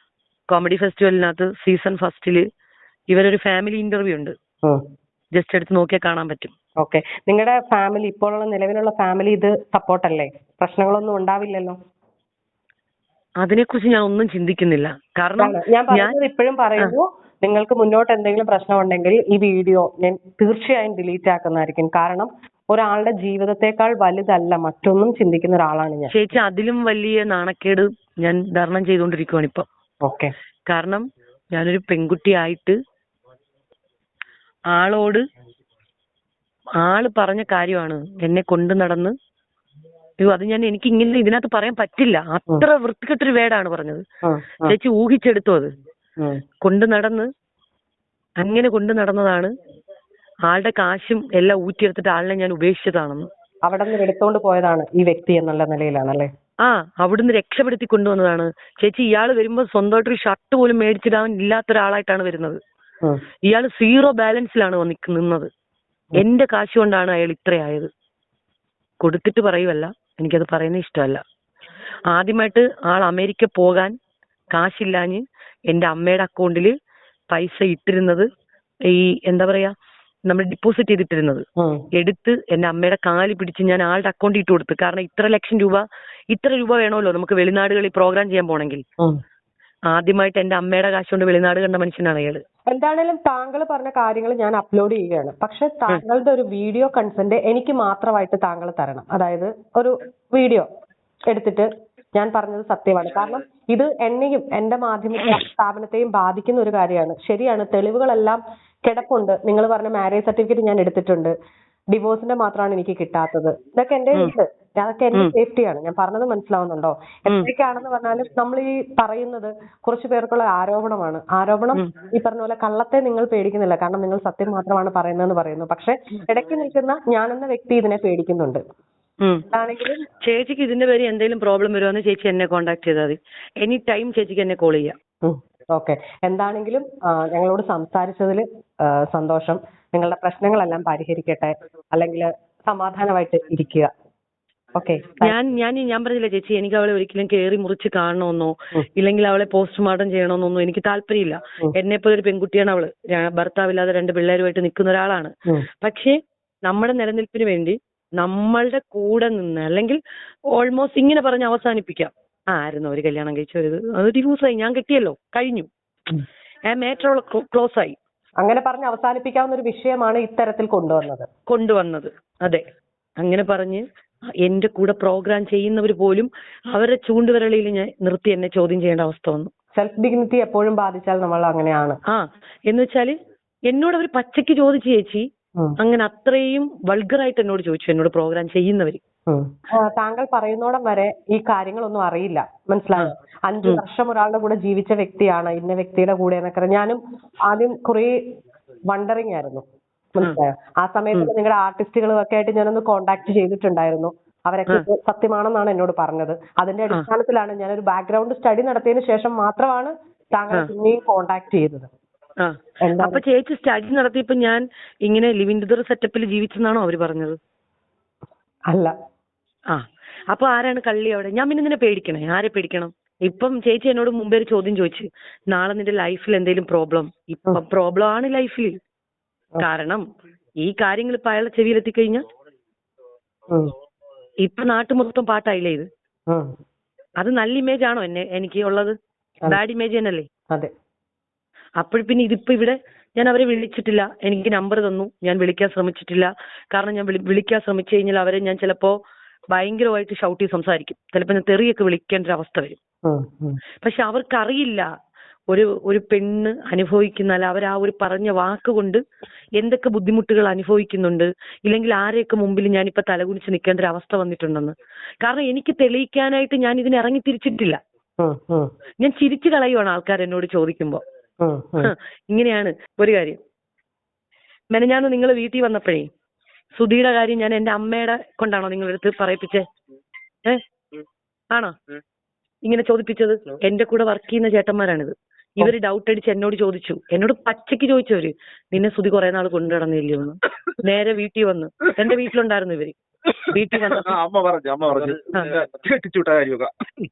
കോമഡി ഫെസ്റ്റിവലിനകത്ത് സീസൺ ഫസ്റ്റില് ഇവരൊരു ഫാമിലി ഇന്റർവ്യൂ ഉണ്ട്, ജസ്റ്റ് എടുത്ത് നോക്കിയാൽ കാണാൻ പറ്റും. ഓക്കെ. നിങ്ങളുടെ ഫാമിലി, ഇപ്പോഴുള്ള നിലവിലുള്ള ഫാമിലി ഇത് സപ്പോർട്ടല്ലേ? പ്രശ്നങ്ങളൊന്നും ഉണ്ടാവില്ലല്ലോ? അതിനെക്കുറിച്ച് ഞാൻ ഒന്നും ചിന്തിക്കുന്നില്ല. കാരണം ഞാൻ ഇപ്പോഴും പറയുന്നു, നിങ്ങൾക്ക് മുന്നോട്ട് എന്തെങ്കിലും പ്രശ്നം ഉണ്ടെങ്കിൽ ഈ വീഡിയോ ഞാൻ തീർച്ചയായും ഡിലീറ്റ് ആക്കുന്നതായിരിക്കും. കാരണം ഒരാളുടെ ജീവിതത്തെക്കാൾ വലുതല്ല മറ്റൊന്നും ചിന്തിക്കുന്ന ഒരാളാണ് ഞാൻ. ചേച്ചി, അതിലും വലിയ നാണക്കേട് ഞാൻ ധാരണം ചെയ്തുകൊണ്ടിരിക്കുവാണ് ഇപ്പൊ. ഓക്കെ. കാരണം ഞാനൊരു പെൺകുട്ടിയായിട്ട് ആള് പറഞ്ഞ കാര്യമാണ് എന്നെ കൊണ്ടു നടന്ന്, അത് എനിക്ക് ഇങ്ങനെ ഇതിനകത്ത് പറയാൻ പറ്റില്ല. അത്ര വൃത്തികെട്ടൊരു വേടാണ് പറഞ്ഞത്. ചേച്ചി ഊഹിച്ചെടുത്തു. അത് കൊണ്ടു നടന്നതാണ്. ആളുടെ കാശും എല്ലാം ഊറ്റിയെടുത്തിട്ട് ആളിനെ ഞാൻ ഉപേക്ഷിച്ചതാണെന്ന്. അവിടെ നിന്ന് എടുത്തോണ്ട് പോയതാണ് ഈ വ്യക്തി എന്നുള്ള നിലയിലാണല്ലേ? അവിടുന്ന് രക്ഷപ്പെടുത്തി കൊണ്ടുവന്നതാണ്. ചേച്ചി, ഇയാള് വരുമ്പോ സ്വന്തമായിട്ടൊരു ഷർട്ട് പോലും മേടിച്ചിടാൻ ഇല്ലാത്ത ഒരാളായിട്ടാണ് വരുന്നത്. ഇയാള് 0 ബാലൻസിലാണ് നിന്നത്. എന്റെ കാശ് കൊണ്ടാണ് അയാൾ ഇത്രയായത്. കൊടുത്തിട്ട് പറയുമല്ല, എനിക്കത് പറയുന്നത് ഇഷ്ടമല്ല. ആദ്യമായിട്ട് ആൾ അമേരിക്ക പോകാൻ കാശില്ലാഞ്ഞ് എന്റെ അമ്മയുടെ അക്കൗണ്ടിൽ പൈസ ഇട്ടിരുന്നത്, ഈ എന്താ പറയാ, നമ്മൾ ഡിപ്പോസിറ്റ് ചെയ്തിട്ടിരുന്നത് എടുത്ത് എന്റെ അമ്മയുടെ കാല് പിടിച്ച് ഞാൻ ആളുടെ അക്കൗണ്ടിൽ ഇട്ട് കൊടുത്തു. കാരണം ഇത്ര ലക്ഷം രൂപ, ഇത്ര രൂപ വേണമല്ലോ നമുക്ക് വെളിനാടുകളിൽ പ്രോഗ്രാം ചെയ്യാൻ പോണെങ്കിൽ. ആദ്യമായിട്ട് എന്റെ അമ്മയുടെ കാശ് കൊണ്ട് വെളിനാട് കണ്ട മനുഷ്യനാണ് അയാള്. എന്താണേലും താങ്കൾ പറഞ്ഞ കാര്യങ്ങൾ ഞാൻ അപ്ലോഡ് ചെയ്യുകയാണ്. പക്ഷെ താങ്കളുടെ ഒരു വീഡിയോ കൺസെന്റ് എനിക്ക് മാത്രമായിട്ട് താങ്കൾ തരണം. അതായത് ഒരു വീഡിയോ എടുത്തിട്ട് ഞാൻ പറഞ്ഞത് സത്യമാണ്. കാരണം ഇത് എന്നെയും എന്റെ മാധ്യമ സ്ഥാപനത്തെയും ബാധിക്കുന്ന ഒരു കാര്യമാണ്. ശരിയാണ്, തെളിവുകളെല്ലാം കിടപ്പുണ്ട്. നിങ്ങൾ പറഞ്ഞ മാരേജ് സർട്ടിഫിക്കറ്റ് ഞാൻ എടുത്തിട്ടുണ്ട്. ഡിവോഴ്സിന്റെ മാത്രമാണ് എനിക്ക് കിട്ടാത്തത്. ഇതൊക്കെ എന്റെ ഉണ്ട്. അതൊക്കെ എന്റെ സേഫ്റ്റിയാണ്. ഞാൻ പറഞ്ഞത് മനസ്സിലാവുന്നുണ്ടോ? എന്തൊക്കെയാണെന്ന് പറഞ്ഞാലും നമ്മൾ ഈ പറയുന്നത് കുറച്ചു പേർക്കുള്ള ആരോപണമാണ്. ആരോപണം ഈ പറഞ്ഞ പോലെ കള്ളത്തെ നിങ്ങൾ പേടിക്കുന്നില്ല. കാരണം നിങ്ങൾ സത്യം മാത്രമാണ് പറയുന്നതെന്ന് പറയുന്നു. പക്ഷെ ഇടയ്ക്ക് നിൽക്കുന്ന ഞാനെന്ന വ്യക്തി ഇതിനെ പേടിക്കുന്നുണ്ട്. ആണെങ്കിലും ചേച്ചിക്ക് ഇതിന്റെ പേര് എന്തെങ്കിലും പ്രോബ്ലം വരുവാന്ന് ചേച്ചി എന്നെ കോൺടാക്ട് ചെയ്താൽ മതി. എനി ടൈം ചേച്ചിക്ക് എന്നെ കോൾ ചെയ്യാം. ഓക്കെ. എന്താണെങ്കിലും ഞങ്ങളോട് സംസാരിച്ചതിൽ സന്തോഷം. നിങ്ങളുടെ പ്രശ്നങ്ങളെല്ലാം പരിഹരിക്കട്ടെ, അല്ലെങ്കിൽ സമാധാനമായിട്ട് ഇരിക്കുക. ഓക്കെ. ഞാൻ പറഞ്ഞില്ല ചേച്ചി, എനിക്ക് അവളെ ഒരിക്കലും കേറി മുറിച്ച് കാണണമെന്നോ ഇല്ലെങ്കിൽ അവളെ പോസ്റ്റ്മോർട്ടം ചെയ്യണമെന്നൊന്നും എനിക്ക് താല്പര്യമില്ല. എന്നെ പോലെ ഒരു പെൺകുട്ടിയാണ് അവള്. ഭർത്താവില്ലാതെ 2 പിള്ളേരുമായിട്ട് നിൽക്കുന്ന ഒരാളാണ്. പക്ഷേ നമ്മുടെ നിലനിൽപ്പിന് വേണ്ടി നമ്മളുടെ കൂടെ നിന്ന്, അല്ലെങ്കിൽ ഓൾമോസ്റ്റ് ഇങ്ങനെ പറഞ്ഞ് അവസാനിപ്പിക്കാം. ആയിരുന്നു അവര് കല്യാണം കഴിച്ചത്, അത് ഡിവോഴ്സായി, ഞാൻ കെട്ടിയല്ലോ, കഴിഞ്ഞു, മാറ്റർ ക്ലോസ് ആയി. അങ്ങനെ പറഞ്ഞ് അവസാനിപ്പിക്കാവുന്ന ഒരു വിഷയമാണ് ഇത്തരത്തിൽ കൊണ്ടുവന്നത്. അതെ, അങ്ങനെ പറഞ്ഞ് എന്റെ കൂടെ പ്രോഗ്രാം ചെയ്യുന്നവർ പോലും അവരുടെ ചൂണ്ടുവിരളിയിൽ ഞാൻ നിർത്തി എന്നെ ചോദ്യം ചെയ്യേണ്ട അവസ്ഥ വന്നു. സെൽഫ് ഡിഗ്നിറ്റി എപ്പോഴും ബാധിച്ചാൽ നമ്മൾ അങ്ങനെയാണ്. എന്ന് വെച്ചാല് എന്നോട് അവർ പച്ചയ്ക്ക് ചോദിച്ചു ചേച്ചി, അങ്ങനെ അത്രയും വൾഗറായിട്ട് എന്നോട് ചോദിച്ചു, എന്നോട് പ്രോഗ്രാം ചെയ്യുന്നവര്. താങ്കൾ പറയുന്നോടം വരെ ഈ കാര്യങ്ങളൊന്നും അറിയില്ല, മനസ്സിലായോ? 5 വർഷം ഒരാളുടെ കൂടെ ജീവിച്ച വ്യക്തിയാണ്, ഇന്ന വ്യക്തിയുടെ കൂടെ എന്നൊക്കെ ഞാനും ആദ്യം കുറെ വണ്ടറിങ് ആയിരുന്നു, മനസ്സിലായോ? ആ സമയത്ത് നിങ്ങളുടെ ആർട്ടിസ്റ്റുകളും ഒക്കെ ആയിട്ട് ഞാനൊന്ന് കോണ്ടാക്ട് ചെയ്തിട്ടുണ്ടായിരുന്നു. അവരൊക്കെ സത്യമാണെന്നാണ് എന്നോട് പറഞ്ഞത്. അതിന്റെ അടിസ്ഥാനത്തിലാണ് ഞാനൊരു ബാക്ക്ഗ്രൗണ്ട് സ്റ്റഡി നടത്തിയതിനു ശേഷം മാത്രമാണ് താങ്കളെ പിന്നെയും കോണ്ടാക്ട് ചെയ്തത്. അപ്പൊ ചേച്ചി സ്റ്റഡി നടത്തിയപ്പോ ഞാൻ ഇങ്ങനെ ലിവിംഗ് ടുഗദർ സെറ്റപ്പിൽ ജീവിച്ചെന്നാണോ അവര് പറഞ്ഞത്? അല്ല. അപ്പൊ ആരാണ് കള്ളി അവിടെ? ഞാൻ പിന്നെ നിന്നെ പേടിക്കണേ? ആരെ പേടിക്കണം? ഇപ്പം ചേച്ചി എന്നോട് മുമ്പേ ഒരു ചോദ്യം ചോദിച്ചു, നാളെ നിന്റെ ലൈഫിൽ എന്തെങ്കിലും പ്രോബ്ലം? ഇപ്പൊ പ്രോബ്ലം ആണ് ലൈഫിൽ. കാരണം ഈ കാര്യങ്ങൾ ഇപ്പൊ അയാളുടെ ചെവിയിലെത്തിക്കഴിഞ്ഞാൽ ഇപ്പൊ നാട്ടു മൊത്തം പാട്ടായില്ലേ ഇത്? അത് നല്ല ഇമേജ് ആണോ എനിക്ക് ഉള്ളത്? ബാഡ് ഇമേജ് തന്നെയല്ലേ? അതെ. അപ്പോൾ പിന്നെ ഇതിപ്പോ ഇവിടെ ഞാൻ അവരെ വിളിച്ചിട്ടില്ല, എനിക്ക് നമ്പർ തന്നു, ഞാൻ വിളിക്കാൻ ശ്രമിച്ചിട്ടില്ല. കാരണം ഞാൻ വിളിക്കാൻ ശ്രമിച്ചു കഴിഞ്ഞാൽ അവരെ ഞാൻ ചിലപ്പോ ഭയങ്കരമായിട്ട് ഷൗട്ടി സംസാരിക്കും, ചിലപ്പോ ഞാൻ തെറിയൊക്കെ വിളിക്കേണ്ട ഒരു അവസ്ഥ വരും. പക്ഷെ അവർക്കറിയില്ല ഒരു പെണ്ണ് അനുഭവിക്കുന്ന, അല്ല അവർ ആ ഒരു പറഞ്ഞ വാക്കുകൊണ്ട് എന്തൊക്കെ ബുദ്ധിമുട്ടുകൾ അനുഭവിക്കുന്നുണ്ട്, ഇല്ലെങ്കിൽ ആരെയൊക്കെ മുമ്പിൽ ഞാനിപ്പോ തലകുനിച്ച് നിൽക്കേണ്ട ഒരു അവസ്ഥ വന്നിട്ടുണ്ടെന്ന്. കാരണം എനിക്ക് തെളിയിക്കാനായിട്ട് ഞാൻ ഇതിന് ഇറങ്ങി തിരിച്ചിട്ടില്ല. ഞാൻ ചിരിച്ചു കളയുവാണ് ആൾക്കാർ എന്നോട് ചോദിക്കുമ്പോ. ഇങ്ങനെയാണ് ഒരു കാര്യം. മെനഞ്ഞാന്ന് നിങ്ങൾ വീട്ടിൽ വന്നപ്പോഴേ സുധിയുടെ കാര്യം ഞാൻ എന്റെ അമ്മയുടെ കൊണ്ടാണോ നിങ്ങളെടുത്ത് പറയിപ്പിച്ചേ? ആണോ ഇങ്ങനെ ചോദിപ്പിച്ചത്? എന്റെ കൂടെ വർക്ക് ചെയ്യുന്ന ചേട്ടന്മാരാണിത്. ഇവര് ഡൗട്ട് അടിച്ച് എന്നോട് ചോദിച്ചു, എന്നോട് പച്ചയ്ക്ക് ചോദിച്ചവര്, നിന്നെ സുധി കുറെ നാൾ കൊണ്ടുനടന്നില്ലയോ എന്ന്. നേരെ വീട്ടിൽ വന്ന്, എന്റെ വീട്ടിലുണ്ടായിരുന്നു ഇവര്. വീട്ടിൽ വന്ന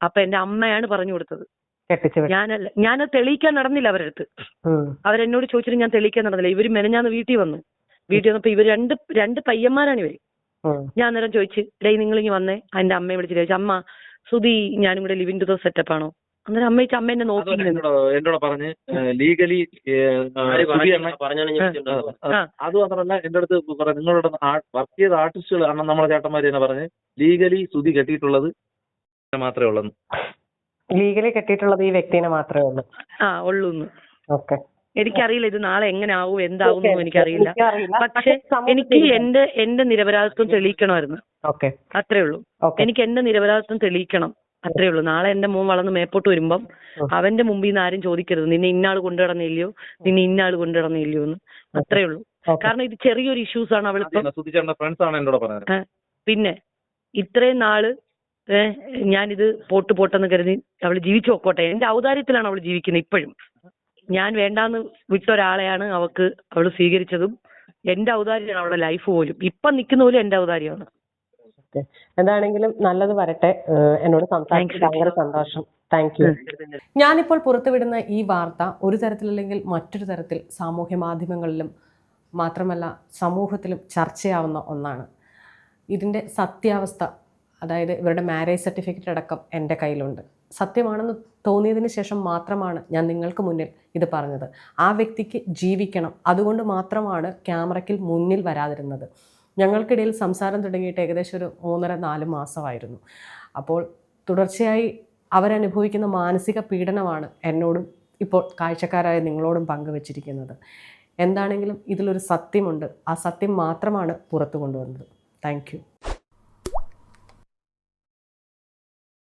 അപ്പൊ എന്റെ അമ്മയാണ് പറഞ്ഞു കൊടുത്തത്. ഞാനത് തെളിയിക്കാൻ നടന്നില്ല അവരുടെ അടുത്ത്. അവരെന്നോട് ചോദിച്ചിട്ട് ഞാൻ തെളിയിക്കാൻ നടന്നില്ല. ഇവര് മെനഞ്ഞാന്ന് വീട്ടിൽ വന്നപ്പോ ഇവർ രണ്ട് പയ്യന്മാരാണ് ഇവര്. ഞാൻ അന്നേരം ചോദിച്ചു, ഡേ നിങ്ങളിങ്ങി വന്നേ. എന്റെ അമ്മയെ വിളിച്ചിട്ട് ചോദിച്ചു, അമ്മ സുധി ഞാനും കൂടെ ലിവിംഗ് ടുഗദർ സെറ്റപ്പ് ആണോ? അന്നേരം അമ്മ എന്നെ നോക്കി എന്നോട് പറഞ്ഞ് ലീഗലി അത് മാത്രമല്ല എന്റെ അടുത്ത് നിങ്ങളുടെ വർക്ക് ചെയ്ത ആർട്ടിസ്റ്റുകൾ നമ്മളെ ചേട്ടന്മാര് തന്നെ പറഞ്ഞ് ലീഗലി സുധി കെട്ടിയിട്ടുള്ളത് മാത്രമേ ഉള്ളൂ. ലീഗലി കെട്ടിയിട്ടുള്ളത് ഈ വ്യക്തിനെ മാത്രമേ ഉള്ളൂ. ഉള്ളൂന്ന്. ഓക്കെ. എനിക്കറിയില്ല ഇത് നാളെ എങ്ങനെ ആവും എന്താവും എനിക്കറിയില്ല. പക്ഷെ എനിക്ക് എന്റെ നിരപരാധിത്വം തെളിയിക്കണമായിരുന്നു. അത്രേ ഉള്ളൂ. എനിക്ക് എന്റെ നിരപരാധിത്വം തെളിയിക്കണം, അത്രേ ഉള്ളൂ. നാളെ എന്റെ മോൻ വളർന്ന് മേപ്പോട്ട് വരുമ്പം അവന്റെ മുമ്പിൽ നിന്ന് ആരും ചോദിക്കരുത് നിന്നെ ഇന്നാള് കൊണ്ടുനടന്നില്ലയോ, നിന്നെ ഇന്നാള് കൊണ്ടുനടന്നില്ലയോ എന്ന്. അത്രേ ഉള്ളൂ. കാരണം ഇത് ചെറിയൊരു ഇഷ്യൂസ് ആണ്. അവളിപ്പം പിന്നെ ഇത്രയും നാള് ഞാനിത് പോട്ടെന്ന് കരുതി അവള് ജീവിച്ചു നോക്കോട്ടെ. എന്റെ ഔദാര്യത്തിലാണ് അവള് ജീവിക്കുന്നത് ഇപ്പോഴും. ഞാൻ വേണ്ടാന്ന് വിട്ടൊരാളെയാണ് അവള് സ്വീകരിച്ചതും എന്റെ ഔദാര്യമാണ് അവളുടെ ലൈഫ് പോലും. ഇപ്പൊ നിൽക്കുന്ന പോലും എന്റെ ഔദാര്യമാണ്. ഓക്കെ, എന്താണെങ്കിലും നല്ലത് വരട്ടെ. എന്നോട് സംസാരിച്ചത് ഭയങ്കര സന്തോഷം. Thank you. ഞാനിപ്പോൾ പുറത്തുവിടുന്ന ഈ വാർത്ത ഒരു തരത്തിലല്ലെങ്കിൽ മറ്റൊരു തരത്തിൽ സാമൂഹ്യ മാധ്യമങ്ങളിലും മാത്രമല്ല സമൂഹത്തിലും ചർച്ചയാവുന്ന ഒന്നാണ്. ഇതിൻ്റെ സത്യാവസ്ഥ, അതായത് ഇവരുടെ മാരേജ് സർട്ടിഫിക്കറ്റ് അടക്കം എൻ്റെ കയ്യിലുണ്ട്. സത്യമാണെന്ന് തോന്നിയതിന് ശേഷം മാത്രമാണ് ഞാൻ നിങ്ങൾക്ക് മുന്നിൽ ഇത് പറഞ്ഞത്. ആ വ്യക്തിക്ക് ജീവിക്കണം, അതുകൊണ്ട് മാത്രമാണ് ക്യാമറയ്ക്ക് മുന്നിൽ വരാതിരുന്നത്. ഞങ്ങൾക്കിടയിൽ സംസാരം തുടങ്ങിയിട്ട് ഏകദേശം ഒരു 3-4 മാസമായിരുന്നു. അപ്പോൾ തുടർച്ചയായി അവരനുഭവിക്കുന്ന മാനസിക പീഡനമാണ് എന്നോടും ഇപ്പോൾ കാഴ്ചക്കാരായ നിങ്ങളോടും പങ്കുവച്ചിരിക്കുന്നത്. എന്താണെങ്കിലും ഇതിലൊരു സത്യമുണ്ട്. ആ സത്യം മാത്രമാണ് പുറത്തു കൊണ്ടുവന്നത്. Thank you.